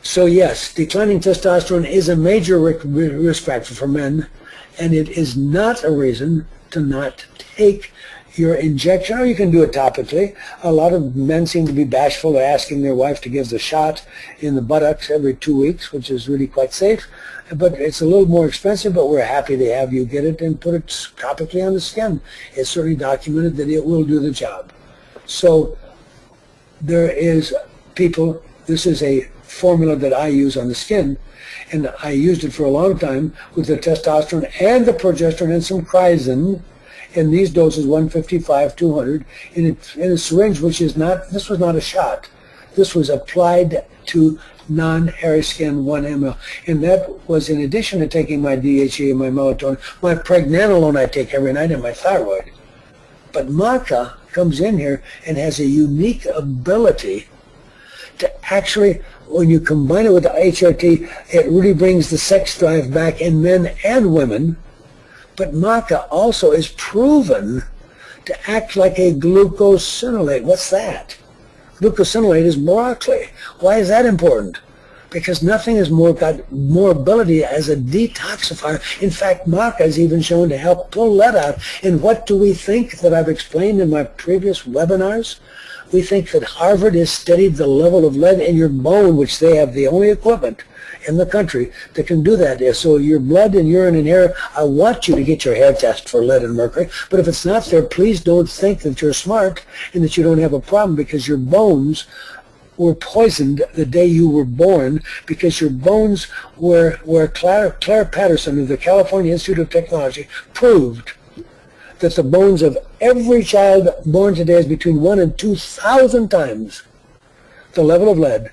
So yes, declining testosterone is a major risk factor for men, and it is not a reason to not take your injection, or you can do it topically. A lot of men seem to be bashful of asking their wife to give the shot in the buttocks every 2 weeks, which is really quite safe. But it's a little more expensive, but we're happy to have you get it and put it topically on the skin. It's certainly documented that it will do the job. So there is people, this is a formula that I use on the skin, and I used it for a long time with the testosterone and the progesterone and some chrysin. In these doses, 155, 200, in a syringe, which is not, this was not a shot. This was applied to non-hairy skin, 1 ml. And that was in addition to taking my DHEA, my melatonin, my pregnenolone I take every night, and my thyroid. But maca comes in here and has a unique ability to actually, when you combine it with the HRT, it really brings the sex drive back in men and women. But maca also is proven to act like a glucosinolate. What's that? Glucosinolate is broccoli. Why is that important? because nothing has got more ability as a detoxifier. In fact, maca is even shown to help pull lead out. And what do we think that I've explained in my previous webinars? We think that Harvard has studied the level of lead in your bone, which they have the only equipment in the country that can do that. So your blood and urine and hair, I want you to get your hair tested for lead and mercury, but if it's not there, please don't think that you're smart and that you don't have a problem, because your bones were poisoned the day you were born, because your bones were Claire Patterson of the California Institute of Technology proved that the bones of every child born today is between 1 and 2,000 times the level of lead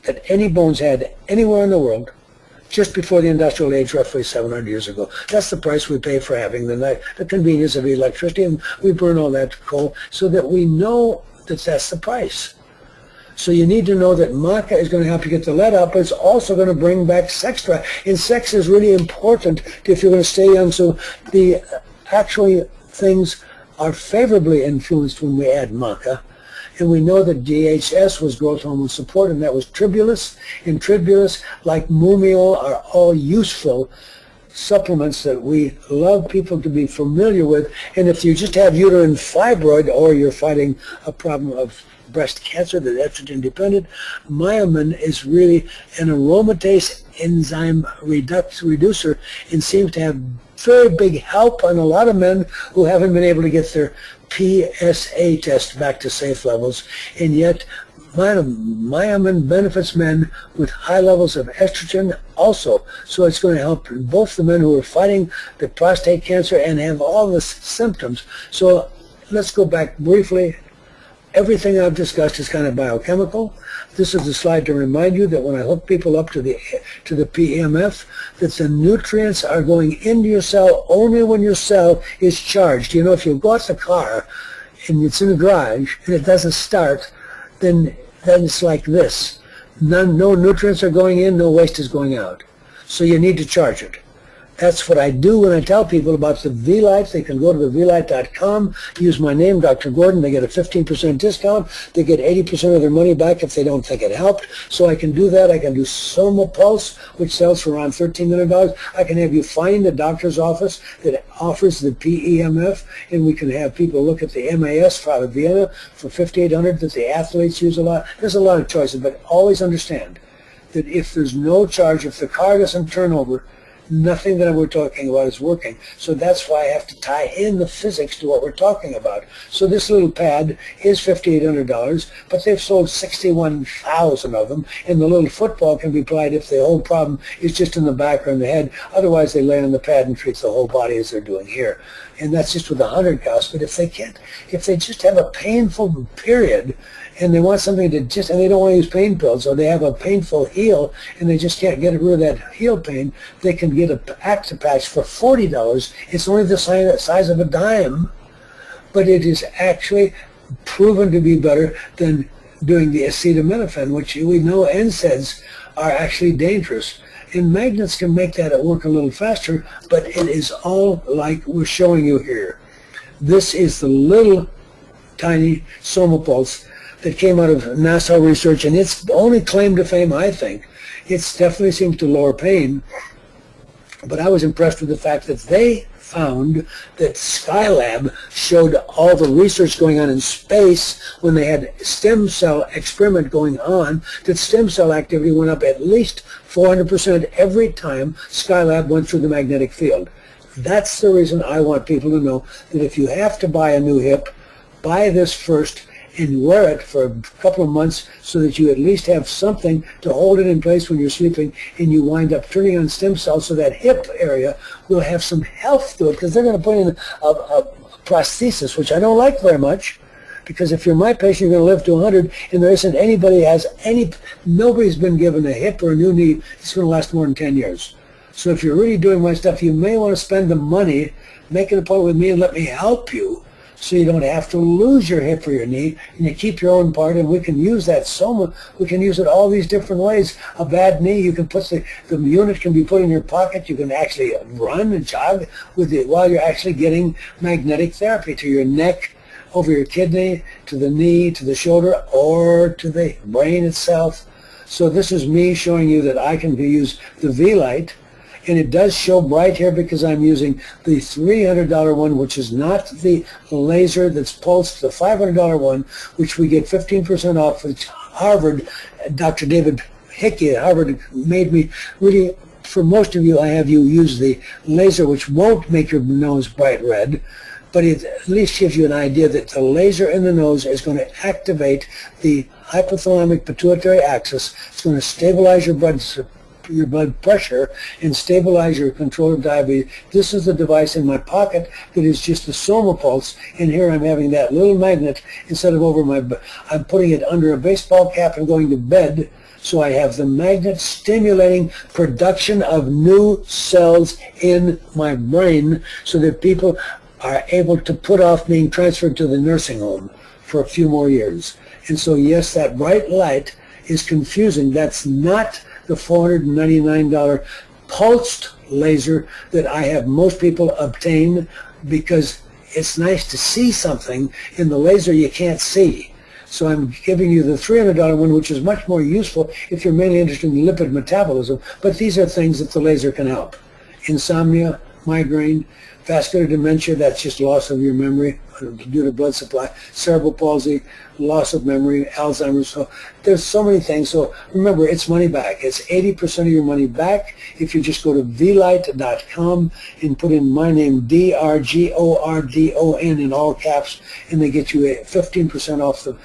that any bones had anywhere in the world just before the industrial age, roughly 700 years ago. That's the price we pay for having the convenience of electricity, and we burn all that coal so that we know that that's the price. So you need to know that maca is going to help you get the lead out, but it's also going to bring back sex drive. And sex is really important if you're going to stay young. So the actually things are favorably influenced when we add maca. And we know that DHS was growth hormone support, and that was tribulus. And tribulus, like Mumio, are all useful supplements that we love people to be familiar with. And if you just have uterine fibroid, or you're fighting a problem of breast cancer that's estrogen dependent, myomin is really an aromatase enzyme reducer, and seems to have very big help on a lot of men who haven't been able to get their PSA test back to safe levels. And yet myomin benefits men with high levels of estrogen also. So it's going to help both the men who are fighting the prostate cancer and have all the symptoms. So let's go back briefly. Everything I've discussed is kind of biochemical. This is a slide to remind you that when I hook people up to the PEMF, that the nutrients are going into your cell only when your cell is charged. You know, if you go out the car and it's in the garage and it doesn't start, then it's like this. No nutrients are going in, no waste is going out. So you need to charge it. That's what I do when I tell people about the V-Light. They can go to the vlight.com, use my name, Dr. Gordon. They get a 15% discount. They get 80% of their money back if they don't think it helped. So I can do that. I can do Soma Pulse, which sells for around $13 million. I can have you find a doctor's office that offers the PEMF, and we can have people look at the MAS out of Vienna for $5,800 that the athletes use a lot. There's a lot of choices, but always understand that if there's no charge, if the car doesn't turn over, nothing that we're talking about is working. So that's why I have to tie in the physics to what we're talking about. So this little pad is $5,800, but they've sold 61,000 of them, and the little football can be applied if the whole problem is just in the back or in the head. Otherwise, they lay on the pad and treat the whole body as they're doing here. And that's just with 100 cows. But if they can't, if they just have a painful period, and they want something to just, and they don't want to use pain pills, or they have a painful heel, and they just can't get rid of that heel pain, they can get a Actipatch for $40. It's only the size of a dime, but it is actually proven to be better than doing the acetaminophen, which we know NSAIDs are actually dangerous. And magnets can make that work a little faster, but it is all like we're showing you here. This is the little tiny Soma Pulse that came out of NASA research, and its only claim to fame, I think, it definitely seems to lower pain. But I was impressed with the fact that they found that Skylab showed all the research going on in space when they had stem cell experiment going on, that stem cell activity went up at least 400% every time Skylab went through the magnetic field. That's the reason I want people to know that if you have to buy a new hip, buy this first and wear it for a couple of months so that you at least have something to hold it in place when you're sleeping, and you wind up turning on stem cells so that hip area will have some health to it, because they're going to put in a prosthesis, which I don't like very much, because if you're my patient, you're going to live to 100, and there isn't anybody has any, nobody's been given a hip or a new knee that's going to last more than 10 years. So if you're really doing my stuff, you may want to spend the money, make an appointment with me and let me help you, so you don't have to lose your hip or your knee, and you keep your own part, and we can use that Soma. We can use it all these different ways. A bad knee, you can put the unit can be put in your pocket. You can actually run and jog with it while you're actually getting magnetic therapy to your neck, over your kidney, to the knee, to the shoulder, or to the brain itself. So this is me showing you that I can use the V-Light, and it does show bright here because I'm using the $300 one, which is not the laser that's pulsed, the $500 one, which we get 15% off, which Harvard, Dr. David Hickey at Harvard made me really, for most of you, I have you use the laser, which won't make your nose bright red, but it at least gives you an idea that the laser in the nose is going to activate the hypothalamic pituitary axis. It's going to stabilize your blood pressure and stabilize your control of diabetes. This is the device in my pocket that is just a Soma pulse, and here I'm having that little magnet instead of over my, I'm putting it under a baseball cap and going to bed, so I have the magnet stimulating production of new cells in my brain so that people are able to put off being transferred to the nursing home for a few more years. And so yes, that bright light is confusing. That's not the $499 pulsed laser that I have most people obtain, because it's nice to see something in the laser you can't see. So I'm giving you the $300 one, which is much more useful if you're mainly interested in lipid metabolism, but these are things that the laser can help. Insomnia, migraine, vascular dementia, that's just loss of your memory due to blood supply, cerebral palsy, loss of memory, Alzheimer's. So there's so many things. So remember, it's money back. It's 80% of your money back if you just go to vlight.com and put in my name, DRGORDON, in all caps, and they get you a 15% off the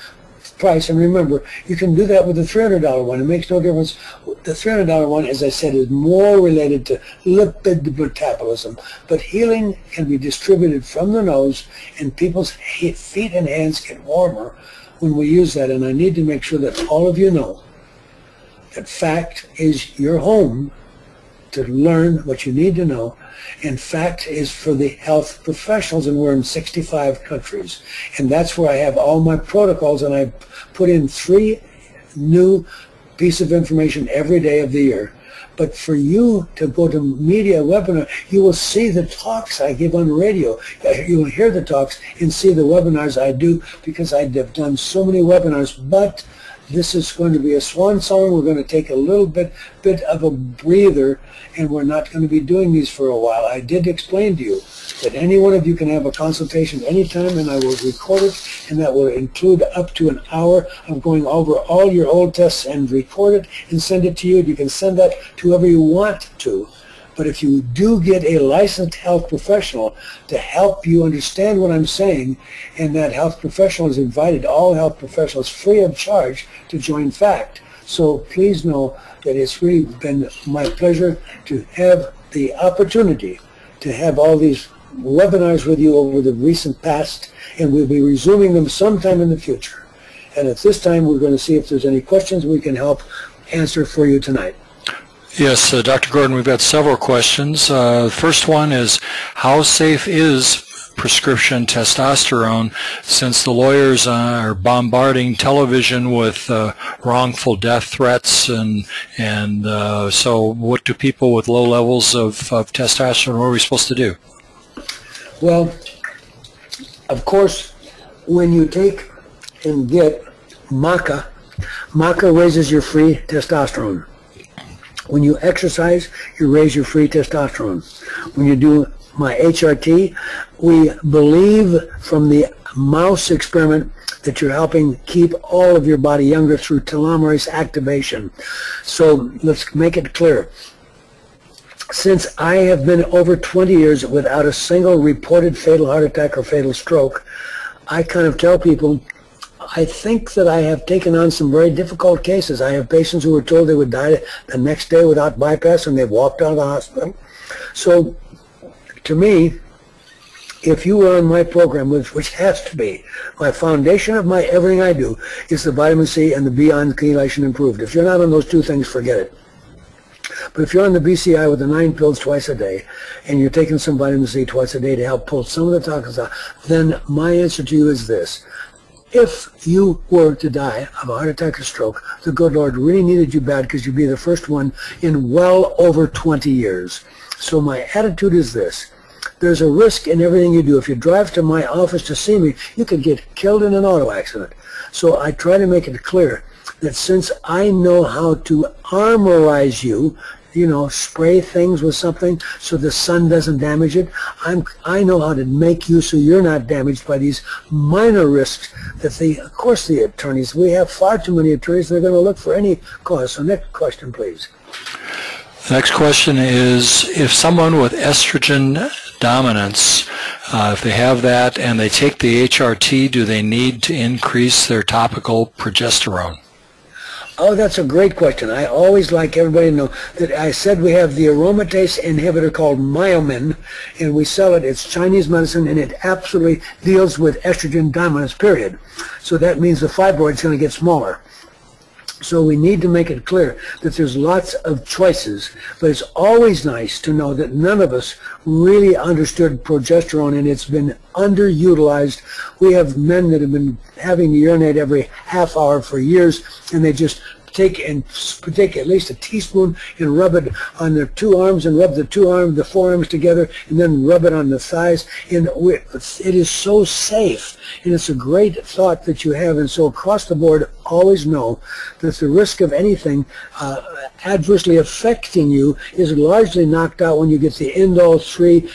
price. And remember, you can do that with the $300 one. It makes no difference. The $300 one, as I said, is more related to lipid metabolism, but healing can be distributed from the nose, and people's feet and hands get warmer when we use that. And I need to make sure that all of you know that FACT is your home to learn what you need to know, and FACT is for the health professionals, and we're in 65 countries, and that's where I have all my protocols, and I put in 3 new pieces of information every day of the year. But for you to go to media webinar, you will see the talks I give on radio. You will hear the talks and see the webinars I do, because I have done so many webinars. But this is going to be a swan song. We're going to take a little bit of a breather, and we're not going to be doing these for a while. I did explain to you that any one of you can have a consultation anytime, and I will record it, and that will include up to an hour of going over all your old tests and record it and send it to you. You can send that to whoever you want to. But if you do get a licensed health professional to help you understand what I'm saying, and that health professional has invited all health professionals free of charge to join FACT. So please know that it's really been my pleasure to have the opportunity to have all these webinars with you over the recent past, and we'll be resuming them sometime in the future. And at this time, we're going to see if there's any questions we can help answer for you tonight. Yes, Dr. Gordon, we've got several questions. The first one is, how safe is prescription testosterone, since the lawyers are bombarding television with wrongful death threats, and so what do people with low levels of testosterone, what are we supposed to do? Well, of course, when you take and get maca raises your free testosterone. When you exercise, you raise your free testosterone. When you do my HRT, we believe from the mouse experiment that you're helping keep all of your body younger through telomerase activation. So let's make it clear. Since I have been over 20 years without a single reported fatal heart attack or fatal stroke, I kind of tell people, I think that I have taken on some very difficult cases. I have patients who were told they would die the next day without bypass, and they've walked out of the hospital. So to me, if you were on my program, which has to be my foundation of my everything I do, is the vitamin C and the Beyond Chelation Improved. If you're not on those 2 things, forget it. But if you're on the BCI with the 9 pills twice a day, and you're taking some vitamin C twice a day to help pull some of the toxins out, then my answer to you is this. If you were to die of a heart attack or stroke, the good Lord really needed you bad, because you'd be the first one in well over 20 years. So my attitude is this. There's a risk in everything you do. If you drive to my office to see me, you could get killed in an auto accident. So I try to make it clear that since I know how to armorize you, you know, spray things with something so the sun doesn't damage it, I know how to make you so you're not damaged by these minor risks that of course the attorneys, we have far too many attorneys, they're going to look for any cause. So next question, please. The next question is, if someone with estrogen dominance, if they have that and they take the HRT, do they need to increase their topical progesterone? Oh, that's a great question. I always like everybody to know that I said we have the aromatase inhibitor called Myomin, and we sell it. It's Chinese medicine, and it absolutely deals with estrogen dominance, period. So that means the fibroid's going to get smaller. So we need to make it clear that there's lots of choices, but it's always nice to know that none of us really understood progesterone, and it's been underutilized. We have men that have been having to urinate every half hour for years, and they just take at least a teaspoon and rub it on their two arms and rub the forearms together and then rub it on the thighs. And it is so safe, and it's a great thought that you have. And so across the board, always know that the risk of anything adversely affecting you is largely knocked out when you get the indole-3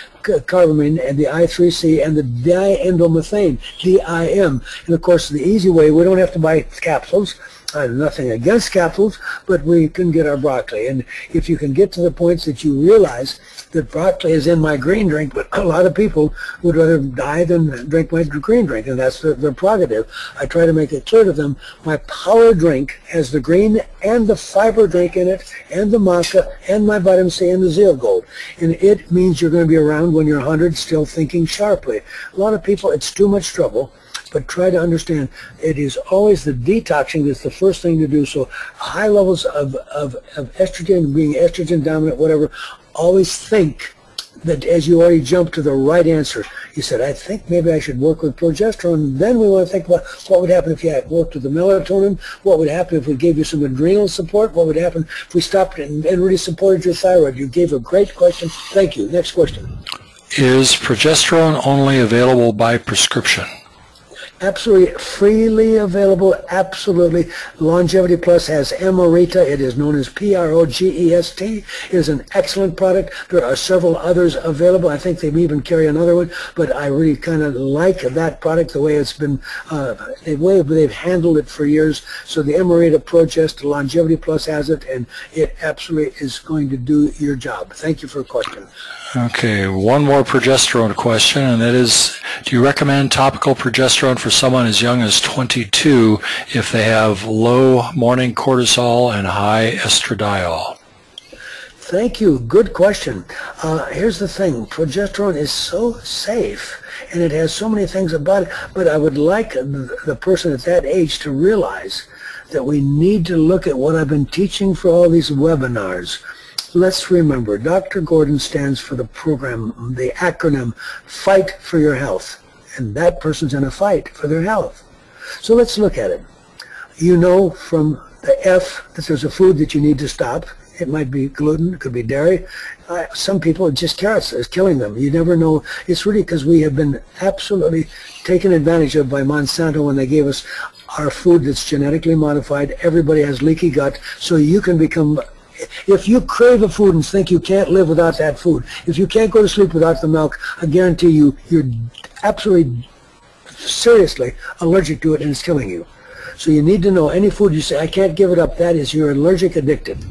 carbamine and the I3C and the diindolylmethane, DIM. And of course, the easy way, we don't have to buy capsules. I have nothing against capsules, but we can get our broccoli. And if you can get to the points that you realize that broccoli is in my green drink, but a lot of people would rather die than drink my green drink, and that's their prerogative. I try to make it clear to them, my power drink has the green and the fiber drink in it, and the maca, and my vitamin C, and the Zeal Gold. And it means you're going to be around when you're 100 still thinking sharply. A lot of people, it's too much trouble. But try to understand, it is always the detoxing that's the first thing to do. So high levels of estrogen, being estrogen dominant, whatever, always think that as you already jumped to the right answer, you said, I think maybe I should work with progesterone. Then we want to think about what would happen if you had worked with the melatonin, what would happen if we gave you some adrenal support, what would happen if we stopped and really supported your thyroid. You gave a great question. Thank you. Next question. Is progesterone only available by prescription? Absolutely freely available, absolutely. Longevity Plus has Emerita. It is known as PROGEST. It is an excellent product. There are several others available. I think they even carry another one, but I really kind of like that product, the way it's been, the way they've handled it for years. So the Emerita Progest, Longevity Plus has it, and it absolutely is going to do your job. Thank you for the question. Okay, one more progesterone question, and that is, do you recommend topical progesterone for someone as young as 22 if they have low morning cortisol and high estradiol? Thank you. Good question. Here's the thing. Progesterone is so safe, and it has so many things about it, but I would like the person at that age to realize that we need to look at what I've been teaching for all these webinars. Let's remember, Dr. Gordon stands for the program, the acronym, Fight for Your Health. And that person's in a fight for their health. So let's look at it. You know from the F that there's a food that you need to stop. It might be gluten, it could be dairy. Some people, just carrots is killing them. You never know. It's really because we have been absolutely taken advantage of by Monsanto when they gave us our food that's genetically modified. Everybody has leaky gut, so you can become... If you crave a food and think you can't live without that food, if you can't go to sleep without the milk, I guarantee you, you're absolutely, seriously allergic to it, and it's killing you. So you need to know any food you say, I can't give it up, that is, you're allergic addicted.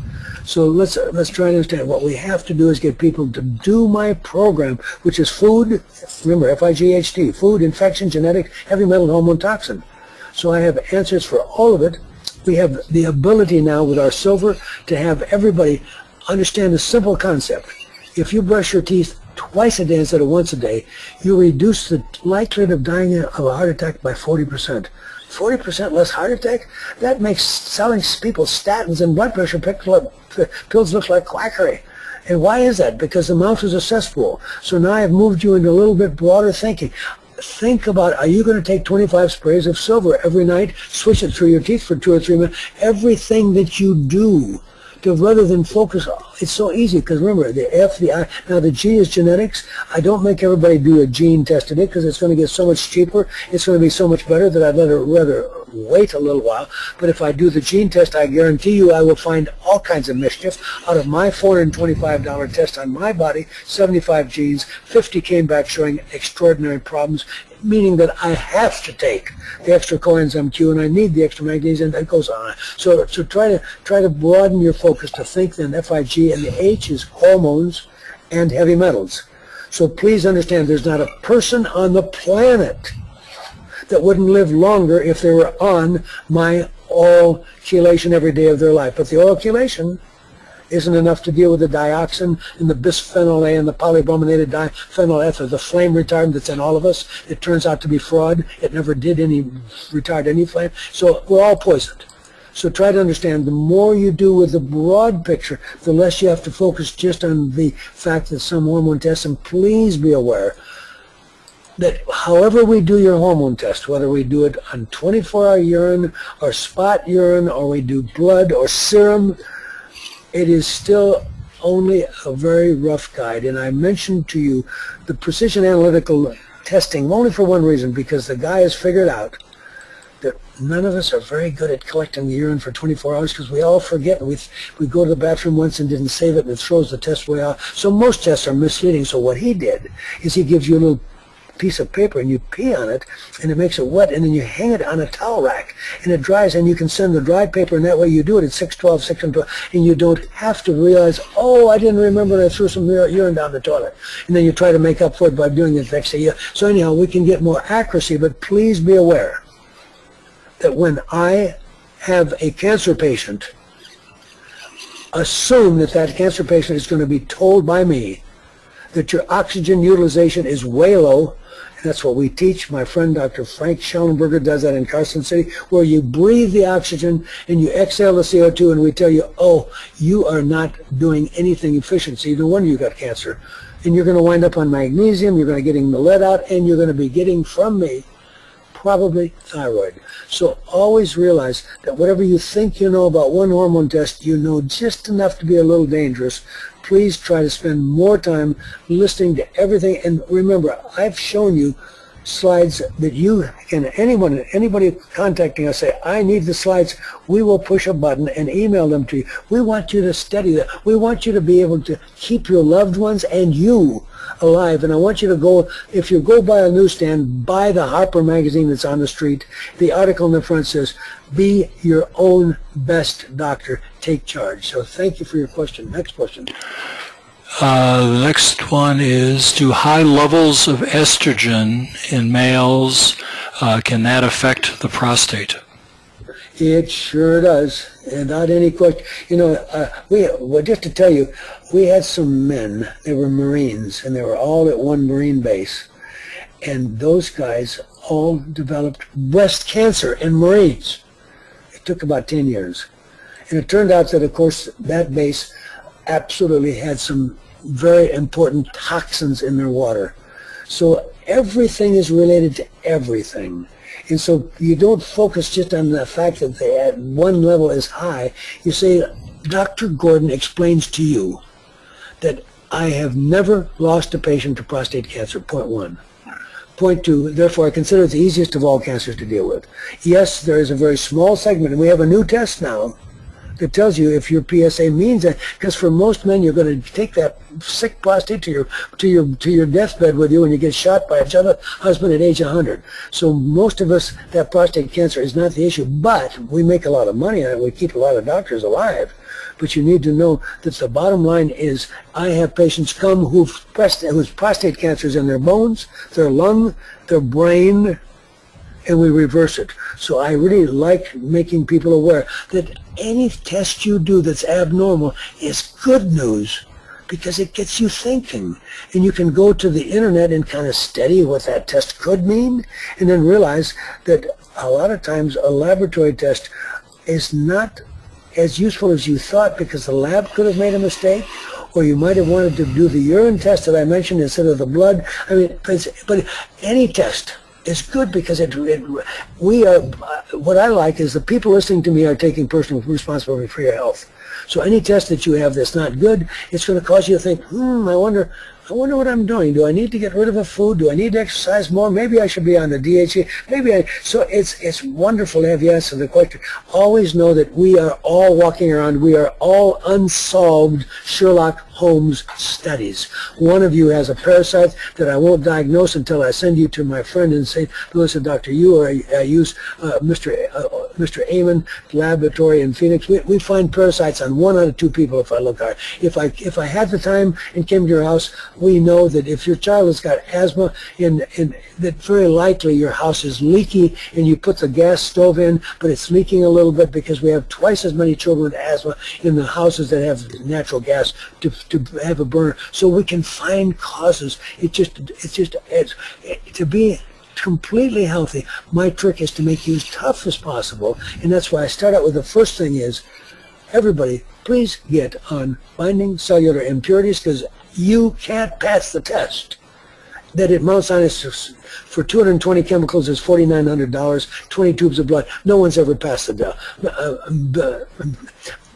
So let's try to understand. What we have to do is get people to do my program, which is food, remember, FIGHT, food, infection, genetic, heavy metal, hormone, toxin. So I have answers for all of it. We have the ability now with our silver to have everybody understand a simple concept. If you brush your teeth twice a day instead of once a day, you reduce the likelihood of dying of a heart attack by 40%. 40% less heart attack? That makes selling people statins and blood pressure pills look like quackery. And why is that? Because the mouth is a cesspool. So now I've moved you into a little bit broader thinking. Think about, are you going to take 25 sprays of silver every night, switch it through your teeth for 2 or 3 minutes? Everything that you do, rather than focus, it's so easy, because remember, the F, the I, now the G is genetics. I don't make everybody do a gene test today because it's going to get so much cheaper. It's going to be so much better that I'd rather wait a little while. But if I do the gene test, I guarantee you I will find all kinds of mischief. Out of my $425 test on my body, 75 genes, 50 came back showing extraordinary problems, meaning that I have to take the extra coenzyme Q and I need the extra magnesium, and that goes on. So try to broaden your focus to think then FIG, and the H is hormones and heavy metals. So please understand, there's not a person on the planet that wouldn't live longer if they were on my oral chelation every day of their life. But the oral chelation isn't enough to deal with the dioxin and the bisphenol A and the polybrominated diphenyl ether, the flame retardant that's in all of us. It turns out to be fraud. It never did retard any flame. So we're all poisoned. So try to understand, the more you do with the broad picture, the less you have to focus just on the fact that some hormone tests. And please be aware that however we do your hormone test, whether we do it on 24-hour urine or spot urine, or we do blood or serum, it is still only a very rough guide. And I mentioned to you the precision analytical testing only for one reason, because the guy has figured out that none of us are very good at collecting the urine for 24 hours, because we all forget. We go to the bathroom once and didn't save it, and it throws the test way off. So most tests are misleading. So what he did is he gives you a little piece of paper and you pee on it and it makes it wet, and then you hang it on a towel rack and it dries, and you can send the dry paper, and that way you do it at 6:12, 6:12, and you don't have to realize, oh, I didn't remember and I threw some urine down the toilet, and then you try to make up for it by doing it the next day. So anyhow, we can get more accuracy, but please be aware that when I have a cancer patient, assume that that cancer patient is going to be told by me that your oxygen utilization is way low. And that's what we teach. My friend Dr. Frank Schellenberger does that in Carson City, where you breathe the oxygen and you exhale the CO2, and we tell you, oh, you are not doing anything efficient, so no wonder you got cancer. And you're going to wind up on magnesium, you're going to be getting the lead out, and you're going to be getting from me probably thyroid. So always realize that whatever you think you know about one hormone test, you know just enough to be a little dangerous. Please try to spend more time listening to everything. And remember, I've shown you slides that you can, anybody contacting us, say, I need the slides. We will push a button and email them to you. We want you to study that. We want you to be able to keep your loved ones and you alive. And I want you to go, if you go by a newsstand, buy the Harper magazine that's on the street. The article in the front says, be your own best doctor. Take charge. So thank you for your question. Next question. The next one is, do high levels of estrogen in males, can that affect the prostate? It sure does. And not any question. You know, well, just to tell you, we had some men, they were Marines, and they were all at one Marine base. And those guys all developed breast cancer in Marines. It took about 10 years. And it turned out that, of course, that base absolutely had some very important toxins in their water. So everything is related to everything. And so you don't focus just on the fact that they at one level is high. You say, Dr. Gordon explains to you that I have never lost a patient to prostate cancer, point one. Point two, therefore I consider it the easiest of all cancers to deal with. Yes, there is a very small segment, and we have a new test now that tells you if your PSA means that, because for most men you're going to take that sick prostate to your deathbed with you when you get shot by a other husband at age 100. So most of us, that prostate cancer is not the issue, but we make a lot of money on it. We keep a lot of doctors alive. But you need to know that the bottom line is, I have patients come whose prostate cancer is in their bones, their lung, their brain, and we reverse it. So I really like making people aware that any test you do that's abnormal is good news, because it gets you thinking. And you can go to the internet and kind of study what that test could mean, and then realize that a lot of times a laboratory test is not as useful as you thought, because the lab could have made a mistake, or you might have wanted to do the urine test that I mentioned instead of the blood. I mean, but any test is good, because what I like is the people listening to me are taking personal responsibility for your health. So any test that you have that's not good, it's going to cause you to think, I wonder I wonder what I'm doing. Do I need to get rid of a food? Do I need to exercise more? Maybe I should be on the DHA. So it's wonderful to have you answer the question. Always know that we are all walking around. We are all unsolved Sherlock Holmes studies. One of you has a parasite that I won't diagnose until I send you to my friend in St. Louis, Dr. Yu, or I use Mr. Amon Laboratory in Phoenix. We find parasites on 1 out of 2 people if I look hard. If I had the time and came to your house, we know that if your child has got asthma, and that very likely your house is leaky, and you put the gas stove in, but it's leaking a little bit because we have twice as many children with asthma in the houses that have natural gas to have a burner. So we can find causes. It's to be completely healthy. My trick is to make you as tough as possible, and that's why I start out with the first thing is, everybody, please get on binding cellular impurities, because you can't pass the test. That it mounts on is for 220 chemicals is $4,900, 20 tubes of blood. No one's ever passed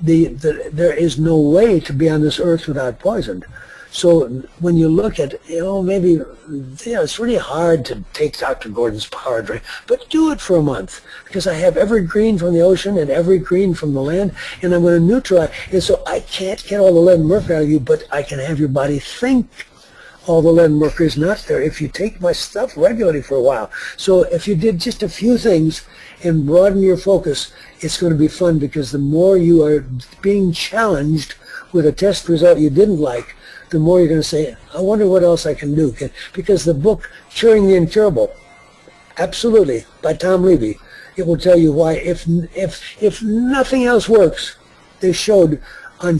there is no way to be on this earth without poison. So when you look at, maybe, it's really hard to take Dr. Gordon's power drink, but do it for a month, because I have every green from the ocean and every green from the land, and I'm going to neutralize. And so I can't get all the lead and mercury out of you, but I can have your body think all the lead and mercury is not there if you take my stuff regularly for a while. So if you did just a few things and broaden your focus, it's going to be fun, because the more you are being challenged with a test result you didn't like, the more you're going to say, I wonder what else I can do. Because the book, Curing the Incurable, absolutely, by Tom Levy, it will tell you why, if nothing else works, they showed on,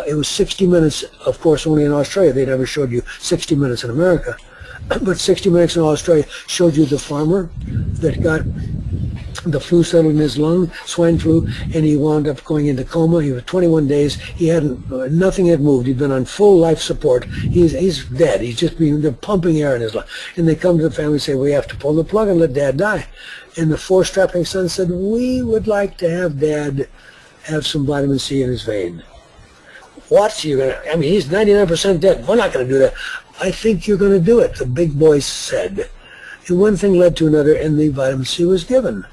it was 60 Minutes, of course, only in Australia. They never showed you 60 Minutes in America. But 60 Minutes in Australia showed you the farmer that got the flu settled in his lung, swine flu, and he wound up going into coma. He was 21 days. He hadn't, nothing had moved. He'd been on full life support. He's dead. He's just they're pumping air in his lung. And they come to the family and say, we have to pull the plug and let Dad die. And the 4-strapping son said, we would like to have Dad have some vitamin C in his vein. What? You're gonna? I mean, he's 99% dead. We're not going to do that. I think you're going to do it, the big boy said. And one thing led to another, and the vitamin C was given.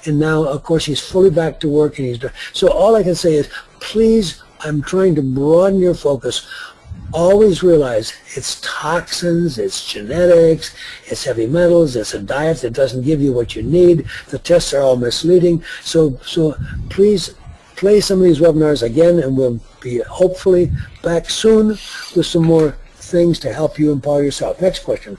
And now, of course, he's fully back to work, and he's done. So all I can say is, please, I'm trying to broaden your focus. Always realize it's toxins, it's genetics, it's heavy metals, it's a diet that doesn't give you what you need. The tests are all misleading. So please play some of these webinars again, and we'll be hopefully back soon with some more things to help you empower yourself. Next question.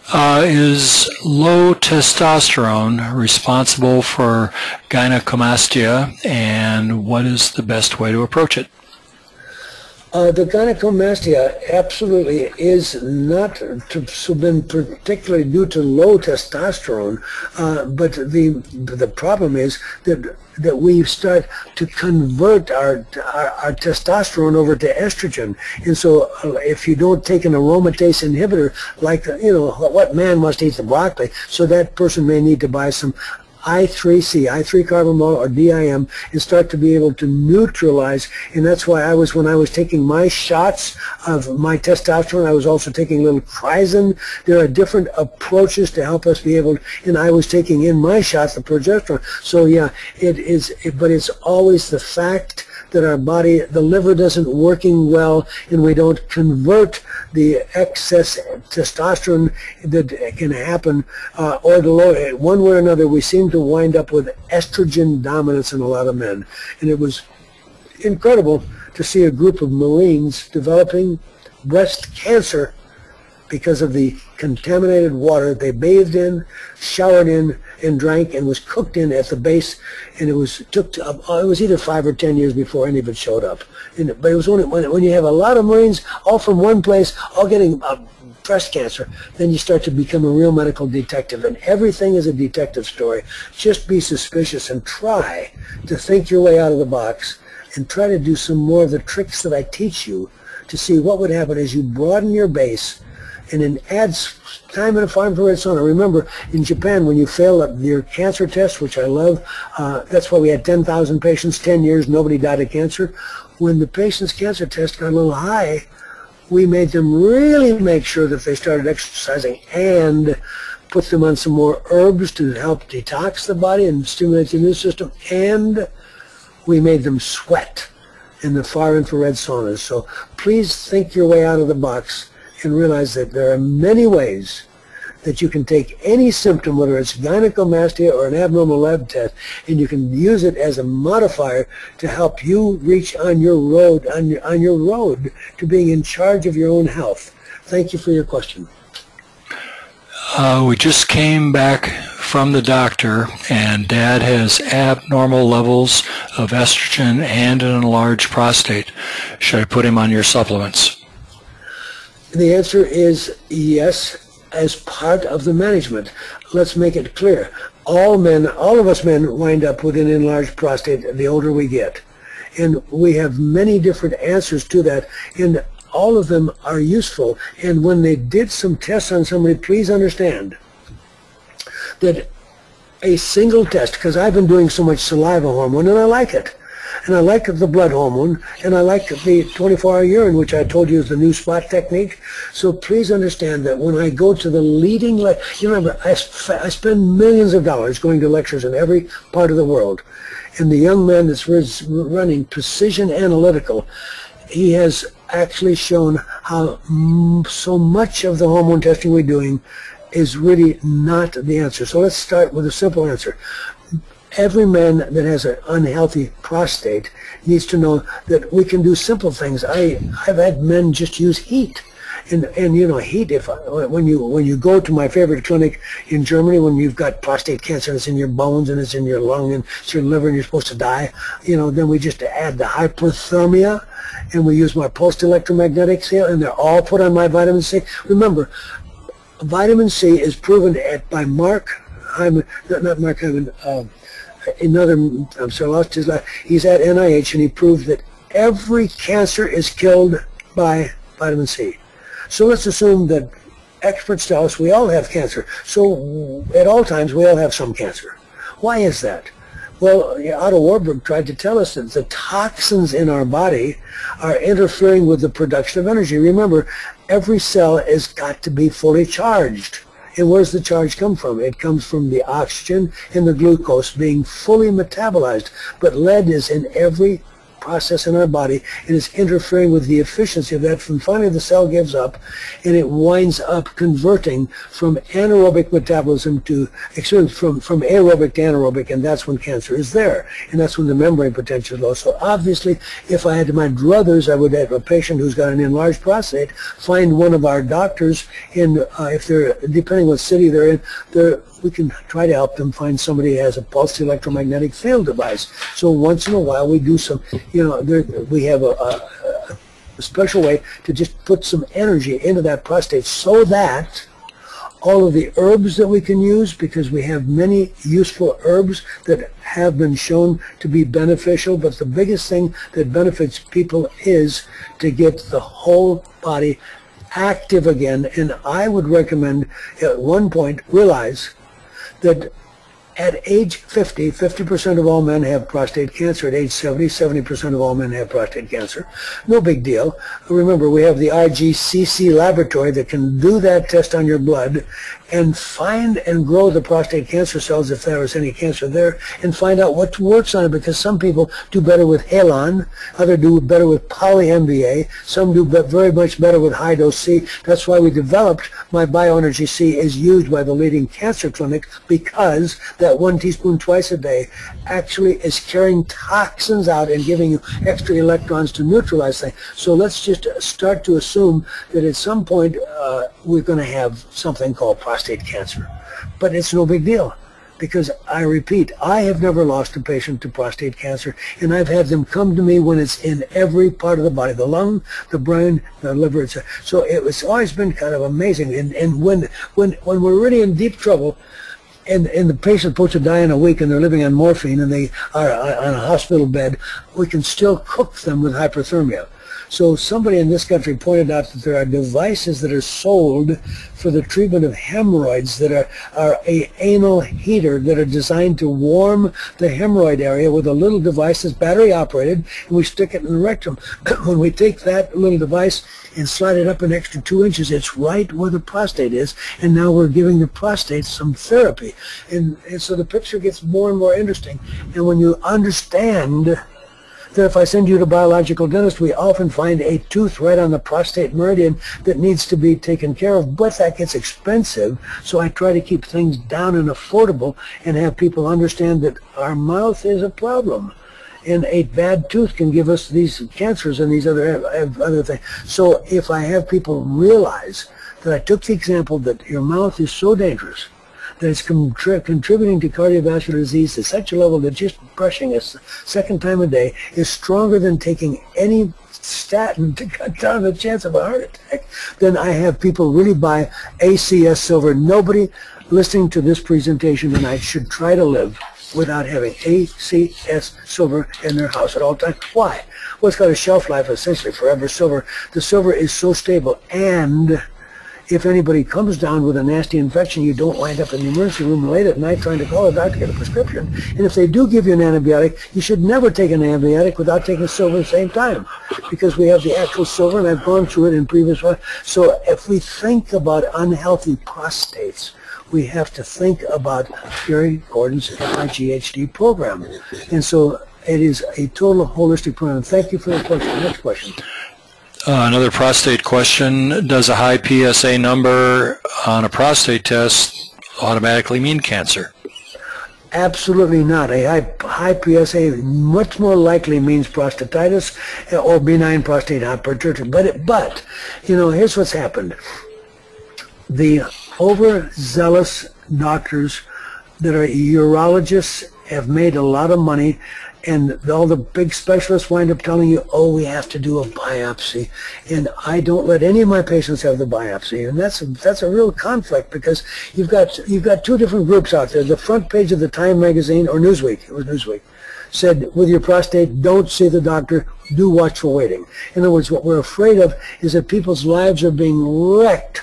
Is low testosterone responsible for gynecomastia, and what is the best way to approach it? The gynecomastia absolutely is not been particularly due to low testosterone, but the problem is that we start to convert our testosterone over to estrogen, and so if you don't take an aromatase inhibitor, like what man must eat the broccoli, so that person may need to buy some I3C, I3-carbamol, or DIM, and start to be able to neutralize. And that's why when I was taking my shots of my testosterone, I was also taking a little Crizin. There are different approaches to help us be able, and I was taking in my shots the progesterone. So yeah, but it's always the fact that our body, the liver doesn't working well, and we don't convert the excess testosterone that can happen, or the low, one way or another, we seem to wind up with estrogen dominance in a lot of men. And it was incredible to see a group of Marines developing breast cancer because of the contaminated water they bathed in, showered in, and drank, and was cooked in at the base. And it was either 5 or 10 years before any of it showed up. But it was only when you have a lot of Marines all from one place, all getting breast cancer, then you start to become a real medical detective, and everything is a detective story. Just be suspicious and try to think your way out of the box, and try to do some more of the tricks that I teach you to see what would happen as you broaden your base. And then adds time in a farm for its owner. Remember, in Japan, when you fail your cancer test, which I love, that's why we had 10,000 patients, 10 years, nobody died of cancer. When the patient's cancer test got a little high, we made them really make sure that they started exercising and put them on some more herbs to help detox the body and stimulate the immune system, and we made them sweat in the far infrared saunas. So please think your way out of the box and realize that there are many ways that you can take any symptom, whether it's gynecomastia or an abnormal lab test, and you can use it as a modifier to help you reach on your road, on your road to being in charge of your own health. Thank you for your question. We just came back from the doctor, and Dad has abnormal levels of estrogen and an enlarged prostate. Should I put him on your supplements? The answer is yes, as part of the management. Let's make it clear. All of us men wind up with an enlarged prostate the older we get. And we have many different answers to that, and all of them are useful. And when they did some tests on somebody, please understand that a single test, because I've been doing so much saliva hormone, and I like it. And I like the blood hormone, and I like the 24-hour urine, which I told you is the new spot technique. So please understand that when I go to the leading, you remember, I spend millions of dollars going to lectures in every part of the world. And the young man that's running Precision Analytical, he has actually shown how so much of the hormone testing we're doing is really not the answer. So let's start with a simple answer. Every man that has an unhealthy prostate needs to know that we can do simple things. I've had men just use heat. And you know, heat, when you go to my favorite clinic in Germany, when you've got prostate cancer and it's in your bones and it's in your lung and it's your liver and you're supposed to die, you know, then we just add the hyperthermia and we use my pulsed electromagnetic field, and they're all put on my vitamin C. Remember, vitamin C is proven by Mark Hyman, not Mark Hyman, another, I'm sorry, I lost his life. He's at NIH, and he proved that every cancer is killed by vitamin C. So let's assume that experts tell us we all have cancer. So at all times we all have some cancer. Why is that? Well, Otto Warburg tried to tell us that the toxins in our body are interfering with the production of energy. Remember, every cell has got to be fully charged. And where does the charge come from? It comes from the oxygen and the glucose being fully metabolized. But lead is in every process in our body, and it's interfering with the efficiency of that. And finally the cell gives up, and it winds up converting from anaerobic metabolism to, from aerobic to anaerobic, and that's when cancer is there, and that's when the membrane potential is low. So obviously, if I had my druthers, I would have a patient who's got an enlarged prostate, find one of our doctors in, if they're, depending what city they're in, we can try to help them find somebody who has a pulsed electromagnetic field device. So once in a while we do some, you know, we have a special way to just put some energy into that prostate, so that all of the herbs that we can use, because we have many useful herbs that have been shown to be beneficial, but the biggest thing that benefits people is to get the whole body active again. And I would recommend at one point realize that at age 50, 50% of all men have prostate cancer. At age 70, 70% of all men have prostate cancer. No big deal. Remember, we have the RGCC laboratory that can do that test on your blood and find and grow the prostate cancer cells if there is any cancer there, and find out what works on it, because some people do better with Halon, others do better with poly-MVA, some do very much better with high-dose C. That's why we developed my Bioenergy C is used by the leading cancer clinic, because that 1 teaspoon twice a day actually is carrying toxins out and giving you extra electrons to neutralize things. So let's just start to assume that at some point we're going to have something called prostate cancer. But it's no big deal, because I repeat, I have never lost a patient to prostate cancer, and I've had them come to me when it's in every part of the body, the lung, the brain, the liver, etc. So it's always been kind of amazing. And when we're really in deep trouble, and the patient's supposed to die in a week and they're living on morphine and they are on a hospital bed, we can still cook them with hyperthermia. So somebody in this country pointed out that there are devices that are sold for the treatment of hemorrhoids that are a anal heater that are designed to warm the hemorrhoid area with a little device that's battery operated, and we stick it in the rectum. When we take that little device and slide it up an extra 2 inches, it's right where the prostate is, and now we're giving the prostate some therapy. And so the picture gets more and more interesting. And when you understand that if I send you to a biological dentist, we often find a tooth right on the prostate meridian that needs to be taken care of, but that gets expensive. So I try to keep things down and affordable and have people understand that our mouth is a problem. And a bad tooth can give us these cancers and these other things. So if I have people realize that I took the example that your mouth is so dangerous, that it's contributing to cardiovascular disease to such a level that just brushing a second time a day is stronger than taking any statin to cut down the chance of a heart attack, then I have people really buy ACS silver. Nobody listening to this presentation tonight should try to live without having ACS silver in their house at all times. Why? Well, it's got a shelf life, essentially forever silver. The silver is so stable, and if anybody comes down with a nasty infection, you don't wind up in the emergency room late at night trying to call a doctor to get a prescription. And if they do give you an antibiotic, you should never take an antibiotic without taking silver at the same time, because we have the actual silver, and I've gone through it in previous ones. So if we think about unhealthy prostates, we have to think about Garry Gordon's MIGHD program. And so it is a total holistic program. Thank you for the question. Next question. Another prostate question. Does a high PSA number on a prostate test automatically mean cancer? Absolutely not. A high PSA much more likely means prostatitis or benign prostate hypertrophy. But you know, here's what's happened. The overzealous doctors that are urologists have made a lot of money, and all the big specialists wind up telling you, oh, we have to do a biopsy. And I don't let any of my patients have the biopsy. And that's a real conflict, because you've got two different groups out there. The front page of the Time magazine, or Newsweek, it was Newsweek, said, with your prostate, don't see the doctor, do watchful waiting. In other words, what we're afraid of is that people's lives are being wrecked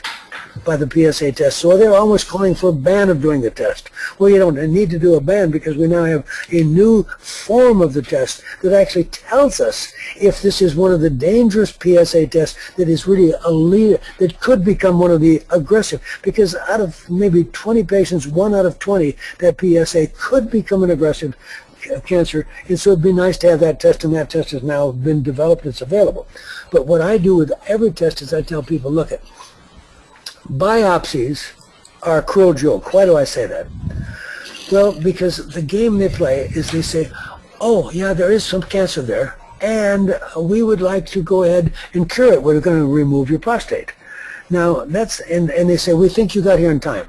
by the PSA test. So they're almost calling for a ban of doing the test. Well, you don't need to do a ban, because we now have a new form of the test that actually tells us if this is one of the dangerous PSA tests that is really a leader, that could become one of the aggressive. Because out of maybe 20 patients, 1 out of 20, that PSA could become an aggressive cancer. And so it'd be nice to have that test, and that test has now been developed. It's available. But what I do with every test is I tell people, look at, biopsies are a cruel joke. Why do I say that? Well, because the game they play is they say, oh, yeah, there is some cancer there, and we would like to go ahead and cure it. We're going to remove your prostate. Now, that's, and they say, we think you got here in time.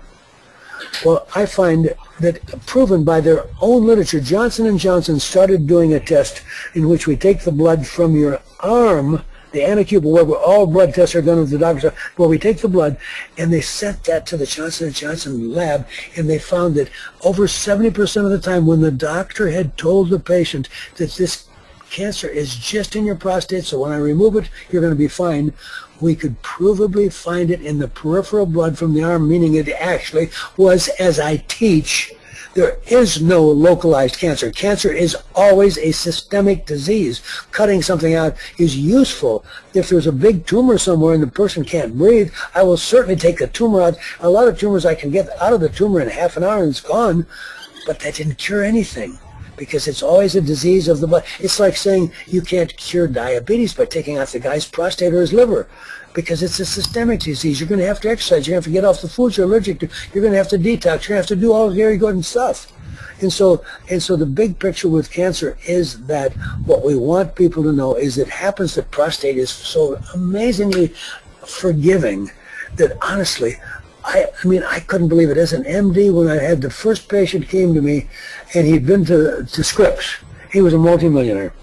Well, I find that proven by their own literature, Johnson & Johnson started doing a test in which we take the blood from your arm, the anticupal, where all blood tests are done with the doctors, where we take the blood, and they sent that to the Johnson & Johnson lab, and they found that over 70% of the time, when the doctor had told the patient that this cancer is just in your prostate, so when I remove it, you're going to be fine, we could provably find it in the peripheral blood from the arm, meaning it actually was, as I teach, there is no localized cancer. Cancer is always a systemic disease. Cutting something out is useful. If there's a big tumor somewhere and the person can't breathe, I will certainly take the tumor out. A lot of tumors I can get out of the tumor in half an hour and it's gone, but that didn't cure anything, because it's always a disease of the blood. It's like saying you can't cure diabetes by taking out the guy's prostate or his liver, because it's a systemic disease. You're going to have to exercise. You're going to have to get off the foods you're allergic to. You're going to have to detox. You're going to have to do all of Garry Gordon stuff. And so the big picture with cancer is that what we want people to know is it happens that prostate is so amazingly forgiving that honestly, I mean, I couldn't believe it. As an MD, when I had the first patient came to me, and he'd been to Scripps. He was a multimillionaire.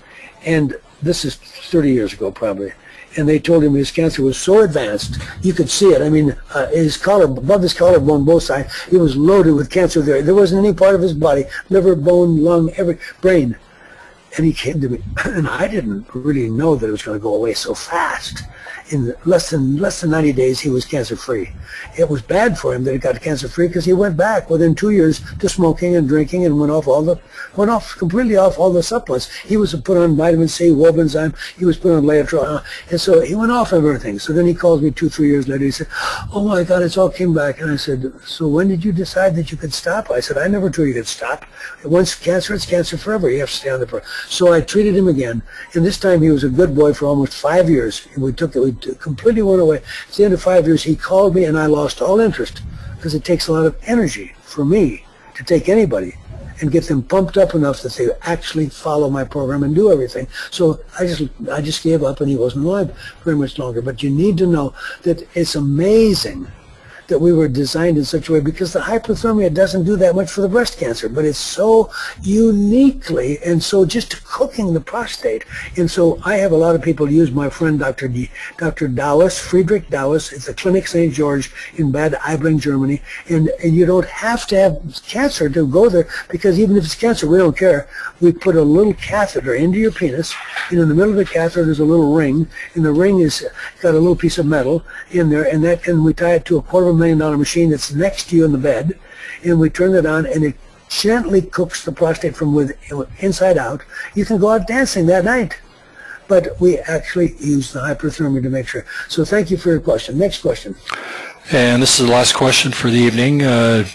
And this is 30 years ago probably. And they told him his cancer was so advanced, you could see it. I mean, his collar, above his collarbone, both sides, he was loaded with cancer there. There wasn't any part of his body, liver, bone, lung, every brain. And he came to me, and I didn't really know that it was going to go away so fast. In less than 90 days, he was cancer-free. It was bad for him that he got cancer-free because he went back within 2 years to smoking and drinking and went off completely off all the supplements. He was put on vitamin C, Wobenzyme. He was put on Laetrile, and so he went off everything. So then he calls me 2-3 years later. He said, "Oh my God, it's all came back." And I said, "So when did you decide that you could stop?" I said, "I never told you could stop. Once cancer, it's cancer forever. You have to stay on the program." So I treated him again, and this time he was a good boy for almost 5 years. We completely went away. At the end of 5 years, he called me, and I lost all interest because it takes a lot of energy for me to take anybody and get them pumped up enough that they actually follow my program and do everything. So I just gave up, and he wasn't alive very much longer. But you need to know that it's amazing that we were designed in such a way, because the hyperthermia doesn't do that much for the breast cancer, but it's so uniquely, and so just cooking the prostate. And so I have a lot of people use my friend Dr. Dawes, Friedrich Dawes. It's the Clinic St. George in Bad Aibling, Germany. And you don't have to have cancer to go there, because even if it's cancer, we don't care. We put a little catheter into your penis, and in the middle of the catheter there's a little ring, and the ring is got a little piece of metal in there, and we tie it to a $250,000 machine that's next to you in the bed, and we turn it on, and it gently cooks the prostate from inside out. You can go out dancing that night, but we actually use the hyperthermia to make sure. So thank you for your question. Next question. And this is the last question for the evening. And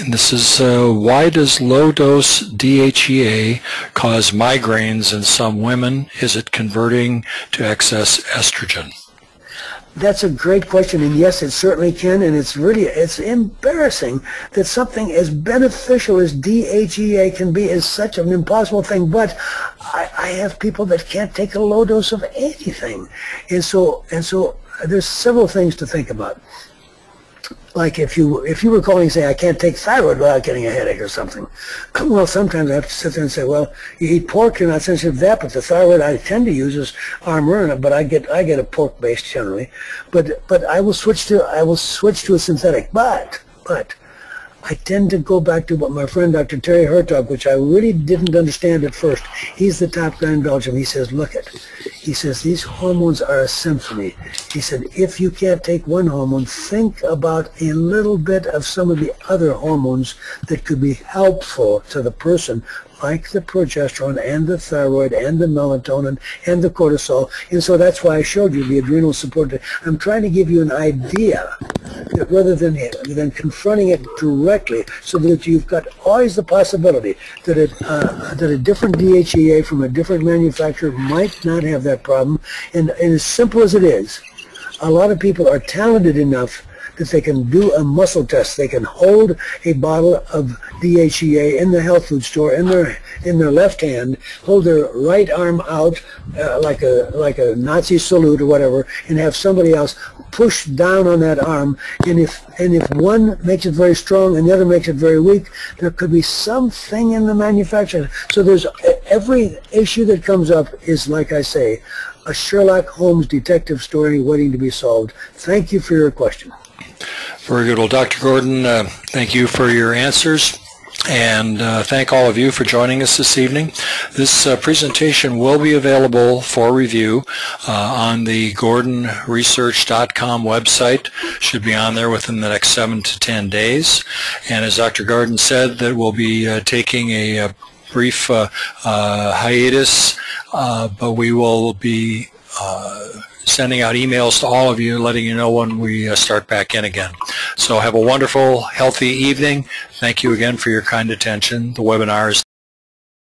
this is, why does low-dose DHEA cause migraines in some women? Is it converting to excess estrogen? That's a great question, and yes, it certainly can, and it's embarrassing that something as beneficial as DHEA can be is such an impossible thing, but I have people that can't take a low dose of anything, and so there's several things to think about. Like if you were calling and say, "I can't take thyroid without getting a headache or something," well, sometimes I have to sit there and say, "Well, you eat pork, you're not sensitive to that, but the thyroid I tend to use is Armour, but I get a pork based generally, but I will switch to a synthetic, but I tend to go back to what my friend Dr. Terry Hertog, which I really didn't understand at first. He's the top guy in Belgium. He says, he says, these hormones are a symphony. He said, if you can't take one hormone, think about a little bit of some of the other hormones that could be helpful to the person, like the progesterone and the thyroid and the melatonin and the cortisol. And so that's why I showed you the adrenal support. I'm trying to give you an idea that rather than confronting it directly, so that you've got always the possibility that a different DHEA from a different manufacturer might not have that problem. And as simple as it is, a lot of people are talented enough that they can do a muscle test. They can hold a bottle of DHEA in the health food store in their left hand, hold their right arm out like a Nazi salute or whatever, and have somebody else push down on that arm. And if one makes it very strong and the other makes it very weak, there could be something in the manufacturer. So there's every issue that comes up is, like I say, a Sherlock Holmes detective story waiting to be solved. Thank you for your question. Very good. Well, Dr. Gordon, thank you for your answers, and thank all of you for joining us this evening. This presentation will be available for review on the GordonResearch.com website. Should be on there within the next 7 to 10 days. And as Dr. Gordon said, that we'll be taking a brief hiatus, but we will be sending out emails to all of you, letting you know when we start back in again. So have a wonderful, healthy evening. Thank you again for your kind attention. The webinar is